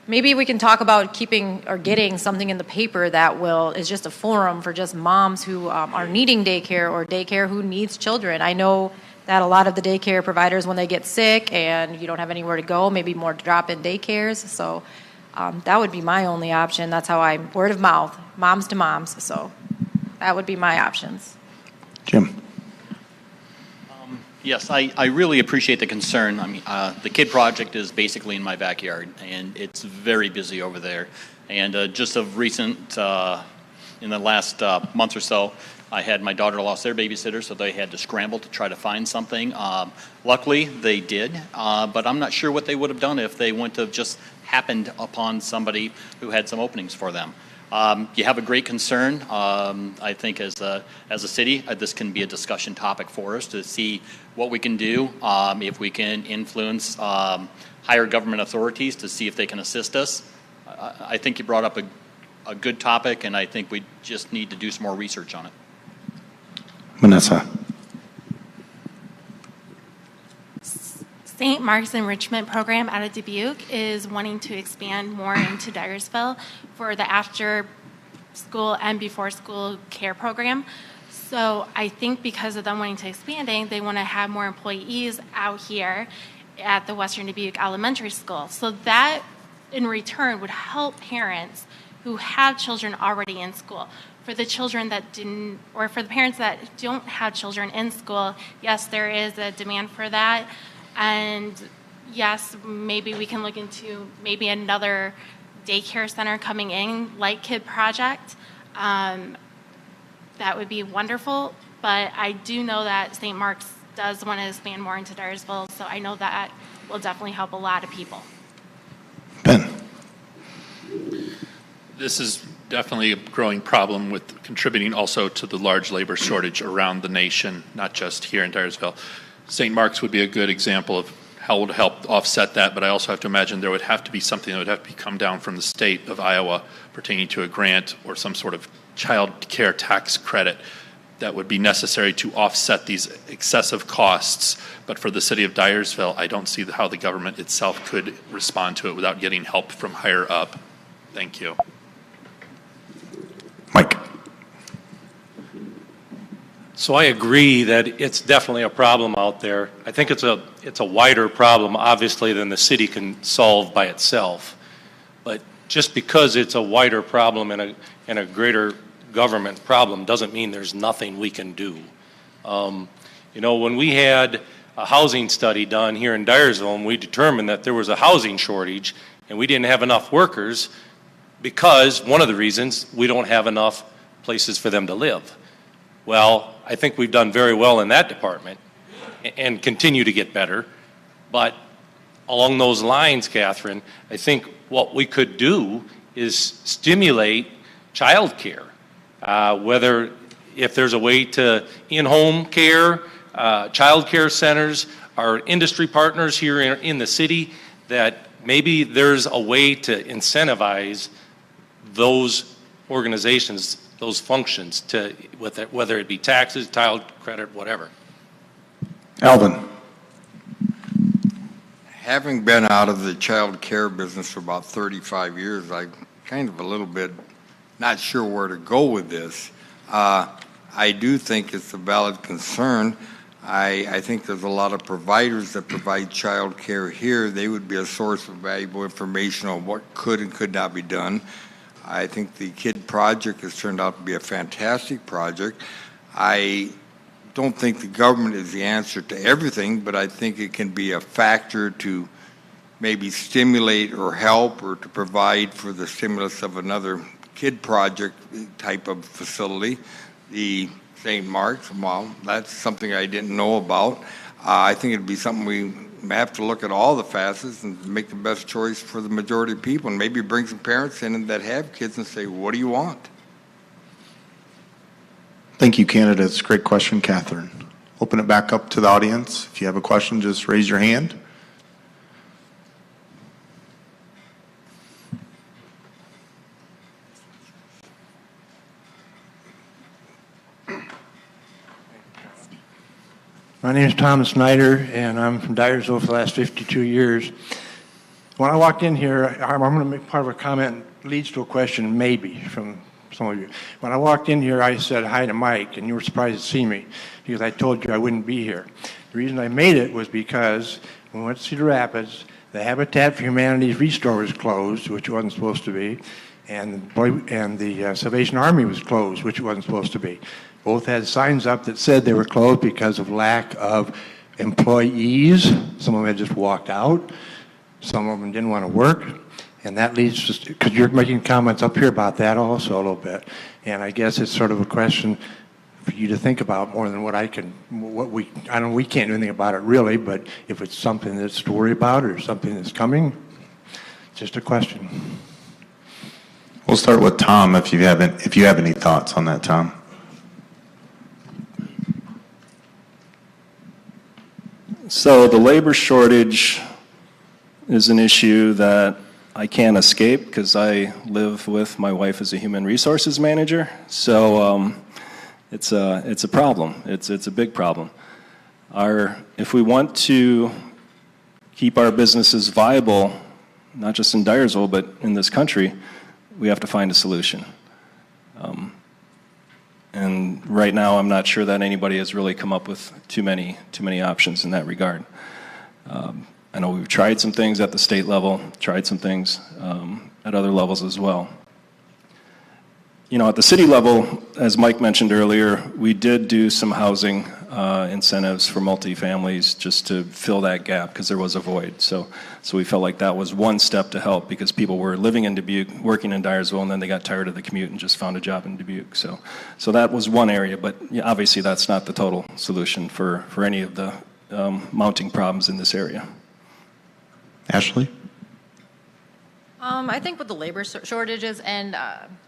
maybe we can talk about keeping or getting something in the paper that is just a forum for just moms who are needing daycare or daycare who needs children. I know that a lot of the daycare providers, when they get sick and you don't have anywhere to go, maybe more drop-in daycares. So that would be my only option. That's how I'm word of mouth, moms to moms. So that would be my options. Jim? Yes, I really appreciate the concern. I mean, the Kid Project is basically in my backyard, and it's very busy over there. And just of recent, in the last month or so, I had my daughter lost their babysitter, so they had to scramble to try to find something. Luckily, they did, but I'm not sure what they would have done if they wouldn't have just happened upon somebody who had some openings for them. You have a great concern. I think as a city, this can be a discussion topic for us to see what we can do, if we can influence higher government authorities to see if they can assist us. I think you brought up a good topic, and I think we just need to do some more research on it. Manessa? St. Mark's Enrichment Program out of Dubuque is wanting to expand more into Dyersville for the after school and before school care program. So I think because of them wanting to expanding, they want to have more employees out here at the Western Dubuque Elementary School. So that in return would help parents who have children already in school. For the children that didn't, or for the parents that don't have children in school, yes, there is a demand for that. And yes, maybe we can look into maybe another daycare center coming in, like Kid Project. That would be wonderful. But I do know that St. Mark's does want to expand more into Dyersville, so I know that will definitely help a lot of people. Ben? This is definitely a growing problem with contributing also to the large labor shortage around the nation, not just here in Dyersville. St. Mark's would be a good example of how it would help offset that, but I also have to imagine there would have to be something that would have to come down from the state of Iowa pertaining to a grant or some sort of child care tax credit that would be necessary to offset these excessive costs. But for the city of Dyersville, I don't see how the government itself could respond to it without getting help from higher up. Thank you. Mike? So I agree that it's definitely a problem out there. I think it's a wider problem, obviously, than the city can solve by itself. But just because it's a wider problem and a greater government problem doesn't mean there's nothing we can do. You know, when we had a housing study done here in Dyersville, and we determined that there was a housing shortage and we didn't have enough workers because one of the reasons we don't have enough places for them to live. Well, I think we've done very well in that department and continue to get better. But along those lines, Catherine, I think what we could do is stimulate child care, whether if there's a way to in-home care, child care centers, our industry partners here in the city, that maybe there's a way to incentivize those organizations, those functions, to whether it be taxes, child credit, whatever. Alvin. Having been out of the child care business for about 35 years, I'm kind of a little bit not sure where to go with this. I do think it's a valid concern. I think there's a lot of providers that provide child care here. They would be a source of valuable information on what could and could not be done. I think the KID project has turned out to be a fantastic project. I don't think the government is the answer to everything, but I think it can be a factor to maybe stimulate or help or to provide for the stimulus of another KID project type of facility. The St. Mark's, well, that's something I didn't know about. I think it'd be something we have to look at all the facets and make the best choice for the majority of people, and maybe bring some parents in that have kids and say, what do you want? Thank you, candidates. Great question, Catherine. Open it back up to the audience. If you have a question, just raise your hand. My name is Tom Snyder, and I'm from Dyersville for the last 52 years. When I walked in here, I'm going to make part of a comment that leads to a question, maybe, from some of you. When I walked in here, I said hi to Mike, and you were surprised to see me because I told you I wouldn't be here. The reason I made it was because when we went to Cedar Rapids, the Habitat for Humanity's Restore was closed, which it wasn't supposed to be, and the Salvation Army was closed, which it wasn't supposed to be. Both had signs up that said they were closed because of lack of employees. Some of them had just walked out. Some of them didn't want to work. And that leads to, because you're making comments up here about that also a little bit. And I guess it's sort of a question for you to think about more than we can't do anything about it really, but if it's something that's to worry about or something that's coming, just a question. We'll start with Tom if you have any thoughts on that, Tom. So the labor shortage is an issue that I can't escape because I live with my wife as a human resources manager. So it's a problem. It's a big problem. If we want to keep our businesses viable, not just in Dyersville but in this country, we have to find a solution. And right now, I'm not sure that anybody has really come up with too many options in that regard. I know we've tried some things at the state level, tried some things at other levels as well. You know, at the city level, as Mike mentioned earlier, we did do some housing incentives for multifamilies just to fill that gap because there was a void. So we felt like that was one step to help because people were living in Dubuque, working in Dyersville, and then they got tired of the commute and just found a job in Dubuque. So that was one area, but obviously that's not the total solution for any of the mounting problems in this area. Ashley? I think with the labor shortages and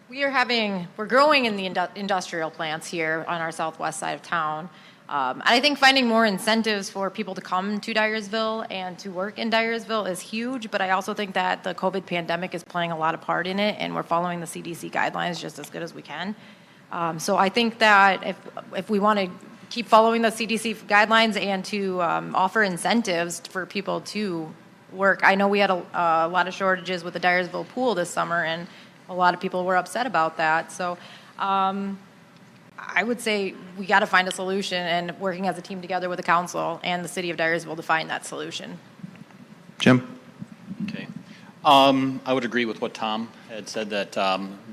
we're growing in the industrial plants here on our southwest side of town. And I think finding more incentives for people to come to Dyersville and to work in Dyersville is huge, but I also think that the COVID pandemic is playing a lot of part in it, and we're following the CDC guidelines just as good as we can. So I think that if we want to keep following the CDC guidelines and to offer incentives for people to work. I know we had a lot of shortages with the Dyersville pool this summer, and a lot of people were upset about that. So I would say we got to find a solution, and working as a team together with the council and the city of Dyersville to find that solution. Jim? Okay. I would agree with what Tom had said, that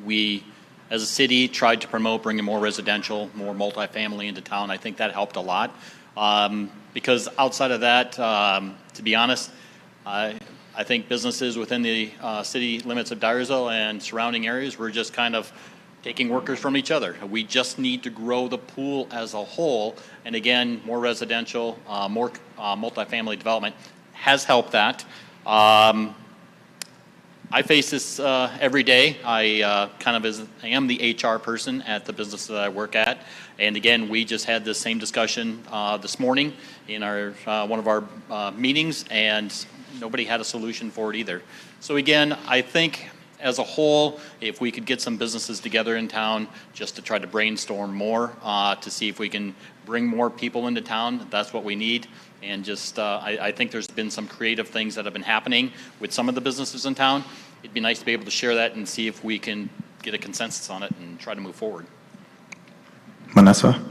we, as a city, tried to promote bringing more residential, more multifamily into town. I think that helped a lot. Because outside of that, to be honest, I think businesses within the city limits of Dyersville and surrounding areas were just kind of taking workers from each other. We just need to grow the pool as a whole. And again, more residential, more multifamily development has helped that. I face this every day. I am the HR person at the business that I work at. And again, we just had this same discussion this morning in our one of our meetings, and nobody had a solution for it either. So again, I think as a whole, if we could get some businesses together in town just to try to brainstorm more to see if we can bring more people into town, that's what we need. And just, I think there's been some creative things that have been happening with some of the businesses in town. It'd be nice to be able to share that and see if we can get a consensus on it and try to move forward. Manessa?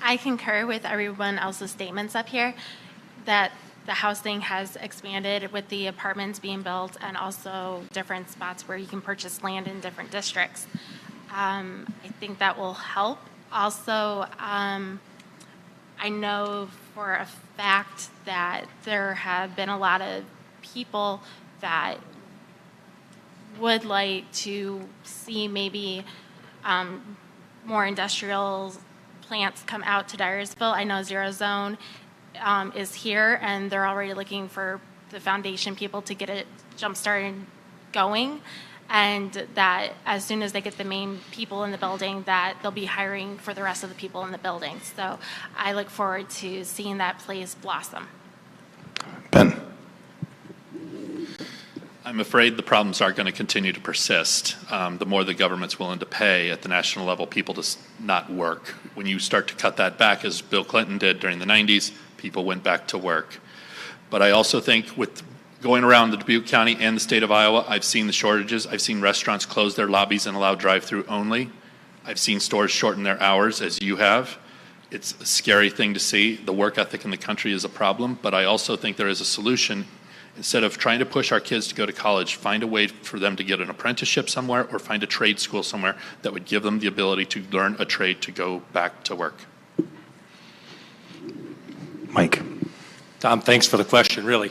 I concur with everyone else's statements up here that the housing has expanded with the apartments being built and also different spots where you can purchase land in different districts. I think that will help. Also, I know for a fact that there have been a lot of people that would like to see maybe more industrial plants come out to Dyersville. I know Zero Zone is here, and they're already looking for the foundation people to get it jump-started going, and that as soon as they get the main people in the building, that they'll be hiring for the rest of the people in the building. So I look forward to seeing that place blossom. Ben? I'm afraid the problems are going to continue to persist. The more the government's willing to pay at the national level, people to not work. When you start to cut that back, as Bill Clinton did during the 90s, people went back to work. But I also think with going around the Dubuque County and the state of Iowa, I've seen the shortages. I've seen restaurants close their lobbies and allow drive-through only. I've seen stores shorten their hours, as you have. It's a scary thing to see. The work ethic in the country is a problem, but I also think there is a solution. Instead of trying to push our kids to go to college, find a way for them to get an apprenticeship somewhere or find a trade school somewhere that would give them the ability to learn a trade to go back to work. Mike? Tom, thanks for the question, really.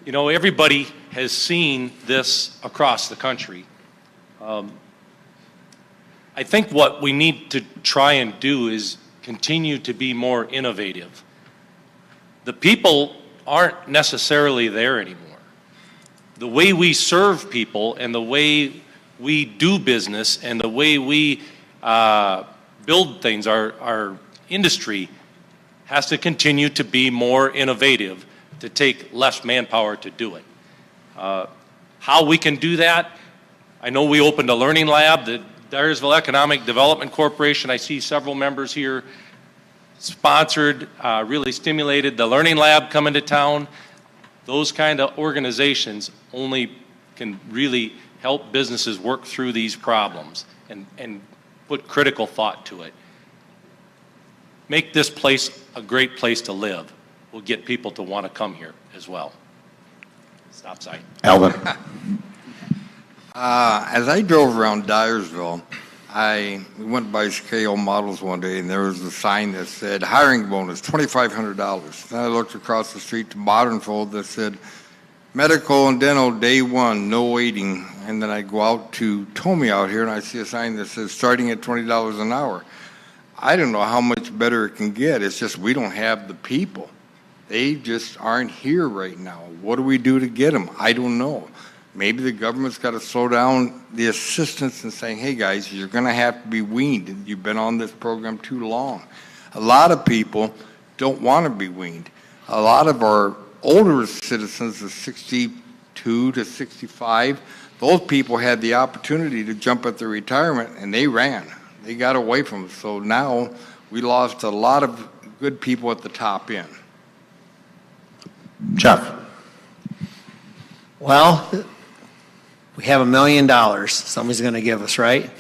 You know, everybody has seen this across the country. I think what we need to try and do is continue to be more innovative. The people aren't necessarily there anymore. The way we serve people and the way we do business and the way we build things, our industry has to continue to be more innovative, to take less manpower to do it. How we can do that, I know we opened a learning lab, the Dyersville Economic Development Corporation, I see several members here, sponsored, really stimulated the learning lab coming to town. Those kind of organizations only can really help businesses work through these problems and put critical thought to it. Make this place a great place to live. Will get people to want to come here as well. Stop sign. Alvin? As I drove around Dyersville, we went by scale models one day, and there was a sign that said, hiring bonus, $2,500. Then I looked across the street to Modernfold that said, medical and dental, day one, no waiting. And then I go out to Tommy out here, and I see a sign that says, starting at $20 an hour. I don't know how much better it can get. It's just we don't have the people. They just aren't here right now. What do we do to get them? I don't know. Maybe the government's got to slow down the assistance and saying, hey guys, you're going to have to be weaned. You've been on this program too long. A lot of people don't want to be weaned. A lot of our older citizens of 62 to 65, those people had the opportunity to jump at their retirement and they ran. They got away from it. So now we lost a lot of good people at the top end. Jeff? Well, We have $1 million somebody's going to give us, right?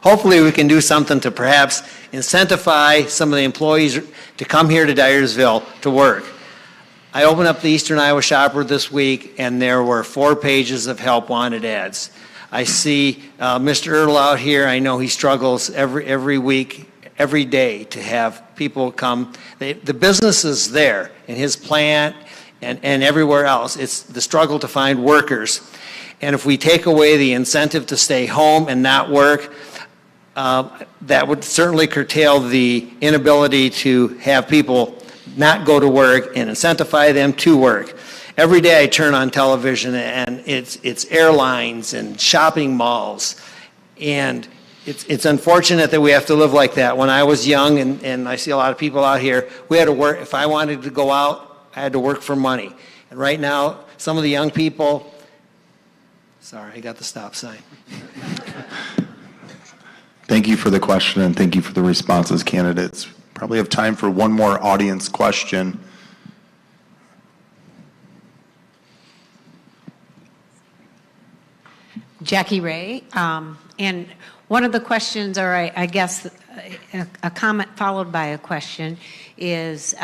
Hopefully we can do something to perhaps incentivize some of the employees to come here to Dyersville to work. I opened up the Eastern Iowa Shopper this week, and there were 4 pages of help wanted ads. I see Mr. Ertl out here. I know he struggles every week, every day to have people come. The business is there in his plant and everywhere else. It's the struggle to find workers. And if we take away the incentive to stay home and not work, that would certainly curtail the inability to have people not go to work and incentivize them to work. Every day I turn on television and it's airlines and shopping malls, and it's unfortunate that we have to live like that. When I was young, and I see a lot of people out here, we had to work. If I wanted to go out, I had to work for money. And right now, some of the young people, sorry, I got the stop sign. Thank you for the question, and thank you for the responses, candidates. Probably have time for one more audience question. Jacque Ray, and one of the questions, or I guess a comment followed by a question, is,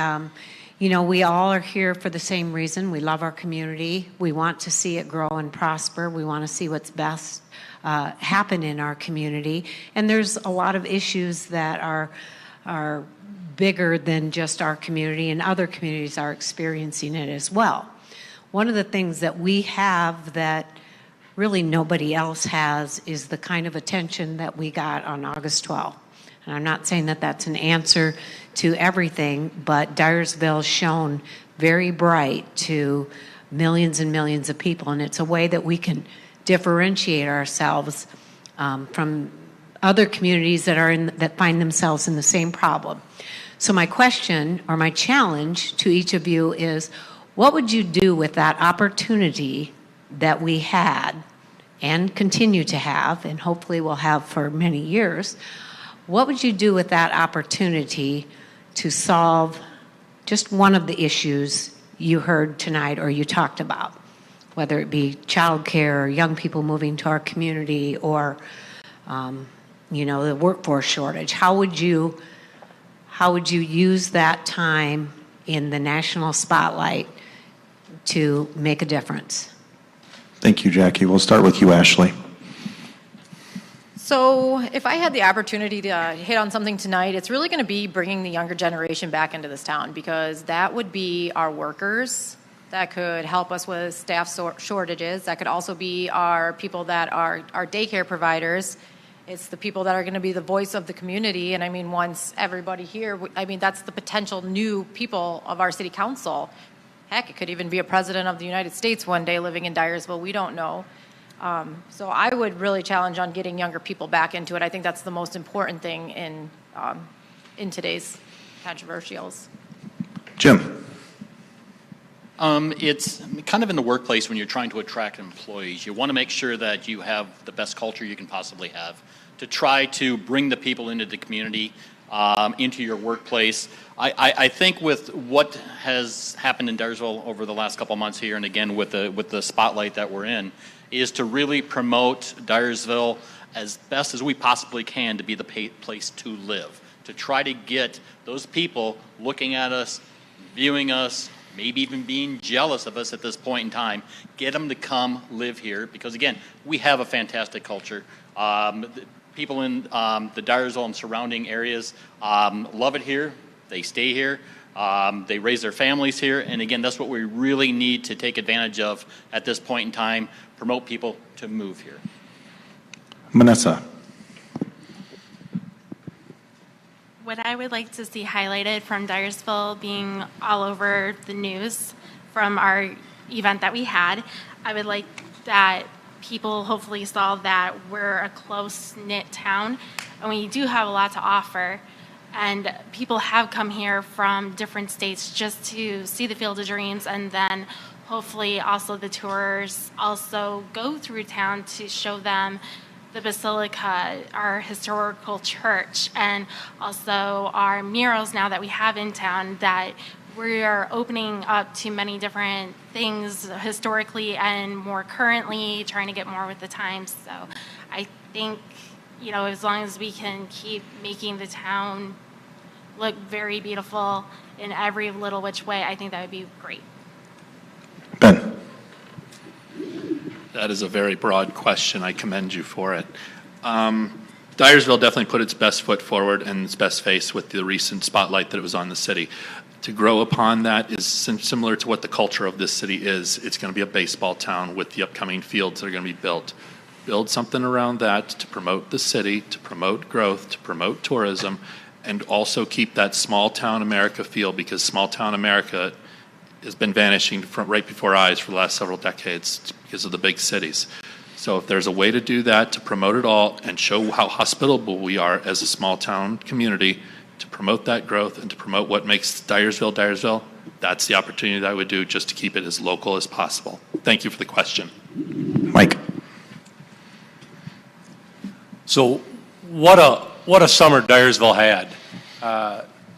you know, we all are here for the same reason. We love our community. We want to see it grow and prosper. We want to see what's best happen in our community. And there's a lot of issues that are bigger than just our community, and other communities are experiencing it as well. One of the things that we have that really nobody else has is the kind of attention that we got on August 12th. And I'm not saying that that's an answer to everything, but Dyersville shone very bright to millions and millions of people, and it's a way that we can differentiate ourselves from other communities that find themselves in the same problem. So my question, or my challenge to each of you is, what would you do with that opportunity that we had and continue to have, and hopefully will have for many years? What would you do with that opportunity to solve just one of the issues you heard tonight or you talked about, whether it be childcare or young people moving to our community or you know, the workforce shortage? How would you use that time in the national spotlight to make a difference? Thank you, Jacque. We'll start with you, Ashley. So if I had the opportunity to hit on something tonight, it's really going to be bringing the younger generation back into this town, because that would be our workers that could help us with staff shortages. That could also be our people that are our daycare providers. It's the people that are going to be the voice of the community. And I mean, once everybody here, I mean, that's the potential new people of our city council. Heck, it could even be a president of the United States one day living in Dyersville. We don't know. So I would really challenge on getting younger people back into it. I think that's the most important thing in today's controversials. Jim. It's kind of in the workplace when you're trying to attract employees. You want to make sure that you have the best culture you can possibly have to try to bring the people into the community, into your workplace. I think with what has happened in Dyersville over the last couple of months here, and again with the spotlight that we're in, is to really promote Dyersville as best as we possibly can to be the place to live, to try to get those people looking at us, viewing us, maybe even being jealous of us at this point in time, get them to come live here, because again, we have a fantastic culture. People in the Dyersville and surrounding areas love it here. They stay here. They raise their families here. And again, that's what we really need to take advantage of at this point in time, promote people to move here. Manessa. What I would like to see highlighted from Dyersville being all over the news from our event that we had, I would like that people hopefully saw that we're a close-knit town and we do have a lot to offer. And people have come here from different states just to see the Field of Dreams, and then hopefully also the tours also go through town to show them the Basilica, our historical church, and also our murals now that we have in town that we are opening up to many different things historically and more currently, trying to get more with the times. So I think, as long as we can keep making the town look very beautiful in every little which way, I think that would be great. Ben. That is a very broad question. I commend you for it. Dyersville definitely put its best foot forward and its best face with the recent spotlight that it was on the city. To grow upon that is similar to what the culture of this city is. It's going to be a baseball town with the upcoming fields that are going to be built. Build something around that to promote the city, to promote growth, to promote tourism, and also keep that small town America feel, because small town America has been vanishing from right before our eyes for the last several decades because of the big cities. So if there's a way to do that, to promote it all and show how hospitable we are as a small town community, to promote that growth and to promote what makes Dyersville, that's the opportunity that I would do, just to keep it as local as possible. Thank you for the question. Mike. So what a summer Dyersville had.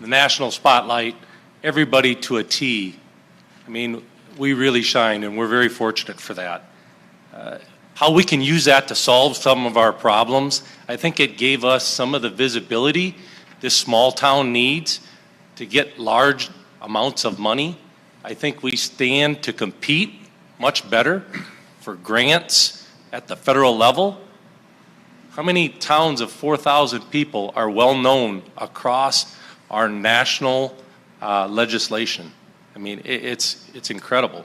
The national spotlight, everybody to a T. I mean, we really shine, and we're very fortunate for that. How we can use that to solve some of our problems, I think it gave us some of the visibility this small town needs to get large amounts of money. I think we stand to compete much better for grants at the federal level. How many towns of 4,000 people are well known across our national legislation? I mean, it's incredible.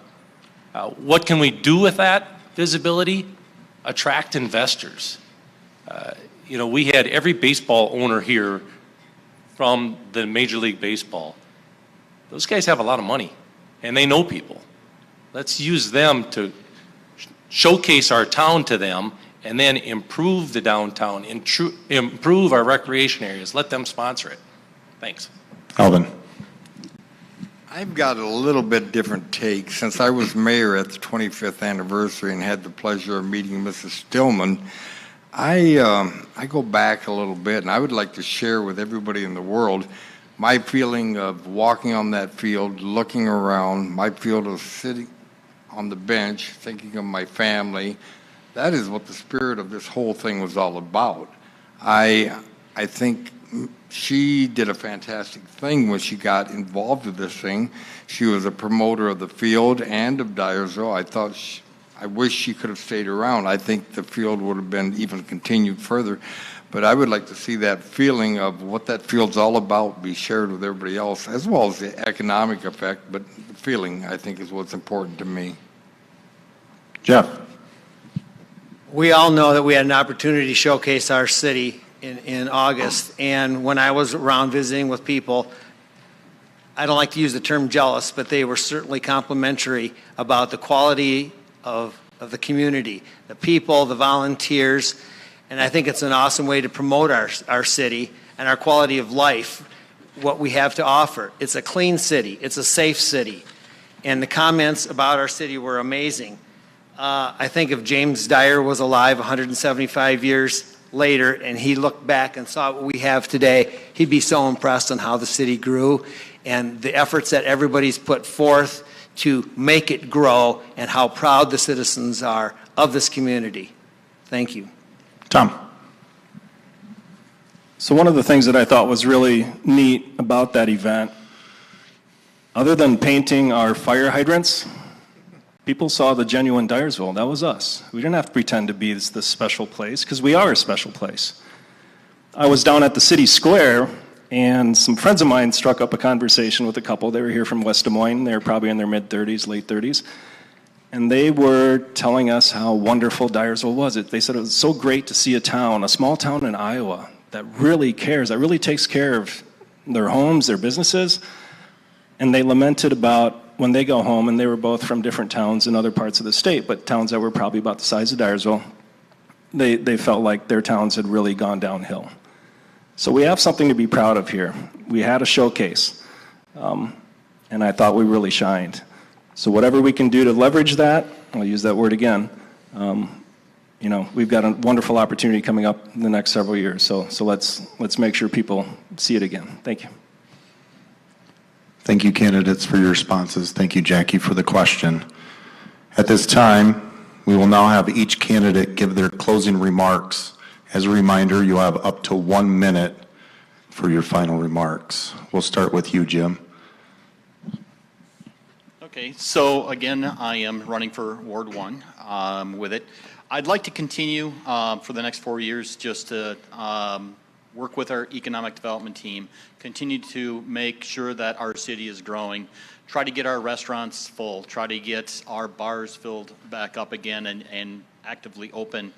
What can we do with that visibility? Attract investors. We had every baseball owner here from the Major League Baseball. Those guys have a lot of money, and they know people. Let's use them to showcase our town to them, and then improve the downtown, improve our recreation areas. Let them sponsor it. Thanks. Alvin. I've got a little bit different take. Since I was mayor at the 25th anniversary and had the pleasure of meeting Mrs. Stillman, I go back a little bit, and I would like to share with everybody in the world my feeling of walking on that field, looking around, my feel of sitting on the bench, thinking of my family. That is what the spirit of this whole thing was all about. I think she did a fantastic thing when she got involved with this thing. She was a promoter of the field and of Dyersville. I wish she could have stayed around. I think the field would have been even continued further. But I would like to see that feeling of what that field's all about be shared with everybody else, as well as the economic effect. But the feeling, I think, is what's important to me. Jeff. We all know that we had an opportunity to showcase our city in August, and when I was around visiting with people, I don't like to use the term jealous, but they were certainly complimentary about the quality of the community, the people, the volunteers, and I think it's an awesome way to promote our city and our quality of life, what we have to offer. It's a clean city. It's a safe city. And the comments about our city were amazing. I think if James Dyer was alive 175 years later and he looked back and saw what we have today, he'd be so impressed on how the city grew and the efforts that everybody's put forth to make it grow and how proud the citizens are of this community. Thank you. Tom. So one of the things that I thought was really neat about that event, other than painting our fire hydrants, people saw the genuine Dyersville. That was us. We didn't have to pretend to be this special place, because we are a special place. I was down at the city square, and some friends of mine struck up a conversation with a couple. They were here from West Des Moines. They were probably in their mid-30s, late 30s. And they were telling us how wonderful Dyersville was. They said it was so great to see a small town in Iowa, that really cares, that really takes care of their homes, their businesses. And they lamented about when they go home, and they were both from different towns in other parts of the state, but towns that were probably about the size of Dyersville, they felt like their towns had really gone downhill. So we have something to be proud of here. We had a showcase, and I thought we really shined. So whatever we can do to leverage that, I'll use that word again, we've got a wonderful opportunity coming up in the next several years. So let's make sure people see it again. Thank you. Thank you. Thank you, candidates, for your responses. Thank you, Jacque, for the question. At this time, we will now have each candidate give their closing remarks. As a reminder, you'll have up to 1 minute for your final remarks. We'll start with you, Jim. Okay, so again, I am running for Ward 1 with it. I'd like to continue for the next 4 years just to work with our economic development team, continue to make sure that our city is growing, try to get our restaurants full, try to get our bars filled back up again and actively open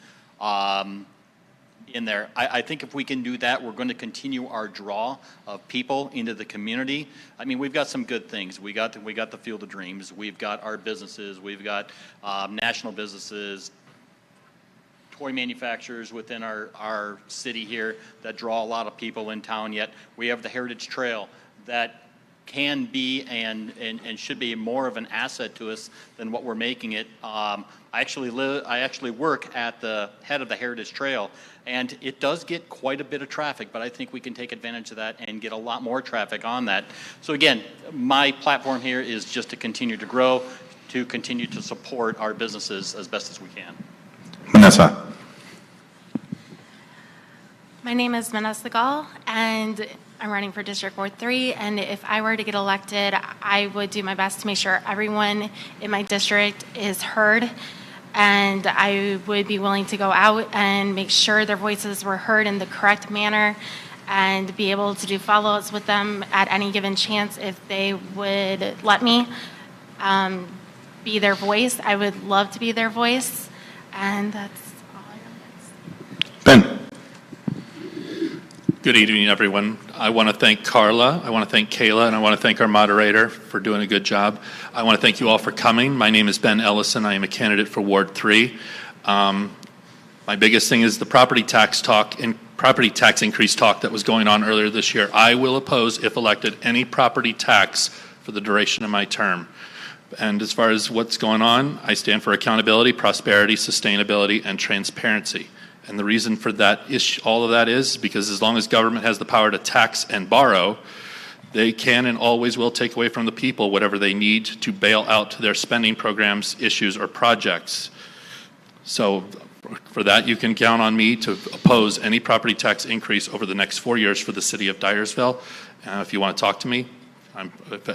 in there. I think if we can do that, we're going to continue our draw of people into the community. I mean, we've got some good things. We got the Field of Dreams. We've got our businesses. We've got national businesses, toy manufacturers within our city here that draw a lot of people in town, yet we have the Heritage Trail that can be and should be more of an asset to us than what we're making it. I actually work at the head of the Heritage Trail, and it does get quite a bit of traffic, but I think we can take advantage of that and get a lot more traffic on that. So again, my platform here is just to continue to grow, to continue to support our businesses as best as we can. Manessa. My name is Manessa Gaul, and I'm running for District Ward 3, and if I were to get elected, I would do my best to make sure everyone in my district is heard, and I would be willing to go out and make sure their voices were heard in the correct manner and be able to do follow-ups with them at any given chance if they would let me be their voice. I would love to be their voice, and that's all I have. Ben. Good evening, everyone. I want to thank Carla, I want to thank Kayla, and I want to thank our moderator for doing a good job. I want to thank you all for coming. My name is Ben Ellison. I am a candidate for Ward 3. My biggest thing is the property tax increase talk that was going on earlier this year. I will oppose, if elected, any property tax for the duration of my term. And as far as what's going on, I stand for accountability, prosperity, sustainability, and transparency. And the reason for that all of that is because as long as government has the power to tax and borrow, they can and always will take away from the people whatever they need to bail out their spending programs, issues, or projects. So for that, you can count on me to oppose any property tax increase over the next 4 years for the city of Dyersville. If you want to talk to me, I'm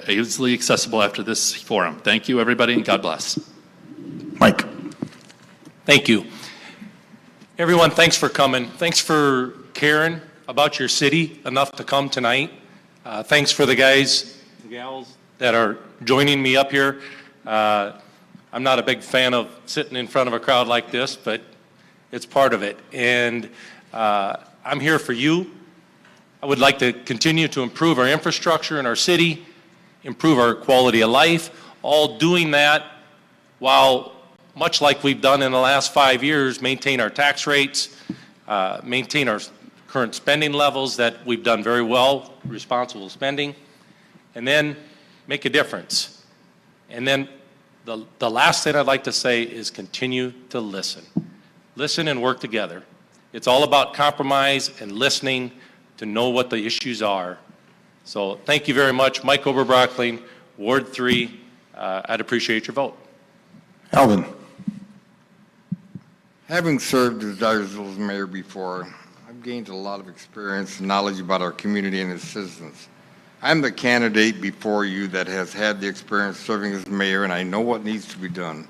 easily accessible after this forum. Thank you, everybody, and God bless. Mike. Thank you. Everyone, thanks for coming. Thanks for caring about your city enough to come tonight. Thanks for the guys and gals that are joining me up here. I'm not a big fan of sitting in front of a crowd like this, but it's part of it. And I'm here for you. I would like to continue to improve our infrastructure in our city, improve our quality of life, all doing that while, much like we've done in the last 5 years, maintain our tax rates, maintain our current spending levels that we've done very well, responsible spending, and then make a difference. And then the last thing I'd like to say is continue to listen. Listen and work together. It's all about compromise and listening to know what the issues are. So thank you very much. Mike Oberbroeckling, Ward 3. I'd appreciate your vote. Alvin. Having served as Dyersville's mayor before, I've gained a lot of experience and knowledge about our community and its citizens. I'm the candidate before you that has had the experience serving as mayor, and I know what needs to be done.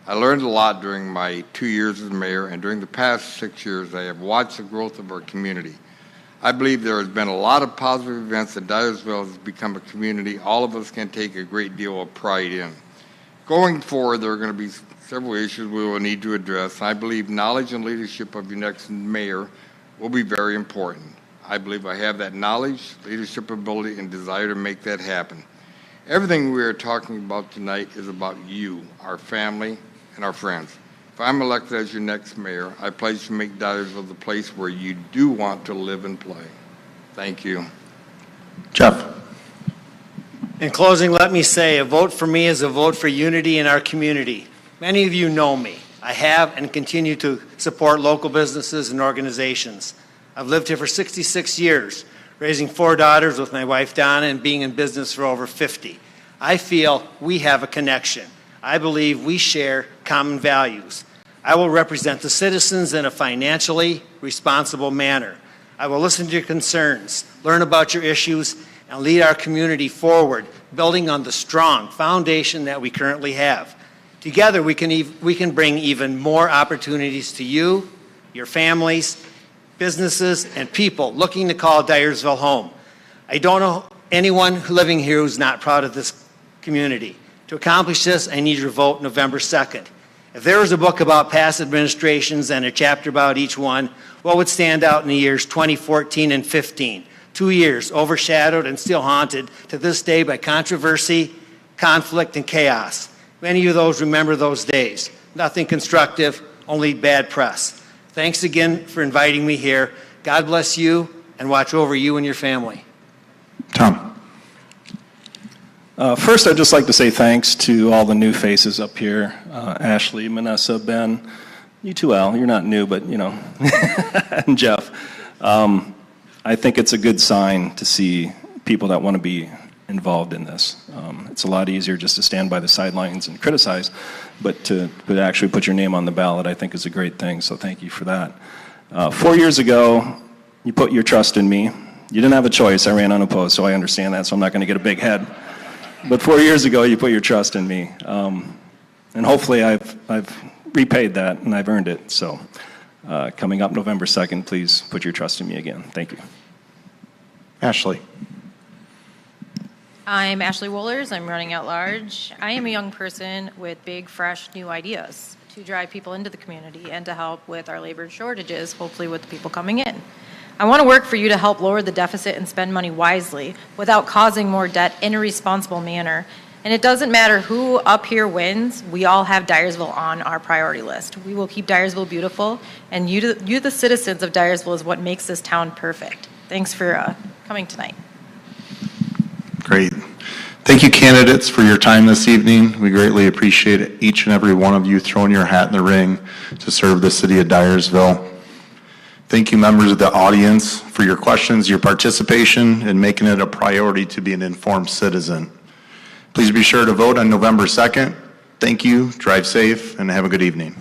I learned a lot during my 2 years as mayor, and during the past 6 years, I have watched the growth of our community. I believe there has been a lot of positive events that Dyersville has become a community all of us can take a great deal of pride in. Going forward, there are going to be several issues we will need to address. I believe knowledge and leadership of your next mayor will be very important. I believe I have that knowledge, leadership ability, and desire to make that happen. Everything we are talking about tonight is about you, our family, and our friends. If I'm elected as your next mayor, I pledge to make Dyersville the place where you do want to live and play. Thank you. Jeff. In closing, let me say a vote for me is a vote for unity in our community. Many of you know me. I have and continue to support local businesses and organizations. I've lived here for 66 years, raising 4 daughters with my wife Donna and being in business for over 50. I feel we have a connection. I believe we share common values. I will represent the citizens in a financially responsible manner. I will listen to your concerns, learn about your issues, and lead our community forward, building on the strong foundation that we currently have. Together, we can bring even more opportunities to you, your families, businesses, and people looking to call Dyersville home. I don't know anyone living here who's not proud of this community. To accomplish this, I need your vote November 2nd. If there was a book about past administrations and a chapter about each one, what would stand out in the years 2014 and 15? 2 years overshadowed and still haunted to this day by controversy, conflict, and chaos. Many of those remember those days. Nothing constructive, only bad press. Thanks again for inviting me here. God bless you and watch over you and your family. Tom. First, I'd just like to say thanks to all the new faces up here. Ashley, Manessa, Ben, you too, Al. You're not new, but, you know, and Jeff. I think it's a good sign to see people that want to be involved in this. It's a lot easier just to stand by the sidelines and criticize, but to actually put your name on the ballot, I think is a great thing, so thank you for that. 4 years ago, you put your trust in me. You didn't have a choice. I ran unopposed, so I understand that, so I'm not going to get a big head. But 4 years ago, you put your trust in me. And hopefully I've repaid that, and I've earned it. So coming up November 2nd, please put your trust in me again. Thank you. Ashley. I'm Ashley Wohlers. I'm running at large. I am a young person with big, fresh, new ideas to drive people into the community and to help with our labor shortages, hopefully with the people coming in. I want to work for you to help lower the deficit and spend money wisely without causing more debt in a responsible manner. And it doesn't matter who up here wins, we all have Dyersville on our priority list. We will keep Dyersville beautiful, and you the citizens of Dyersville, is what makes this town perfect. Thanks for coming tonight. Great. Thank you, candidates, for your time this evening. We greatly appreciate each and every one of you throwing your hat in the ring to serve the city of Dyersville. Thank you, members of the audience, for your questions, your participation, and making it a priority to be an informed citizen. Please be sure to vote on November 2nd. Thank you, drive safe, and have a good evening.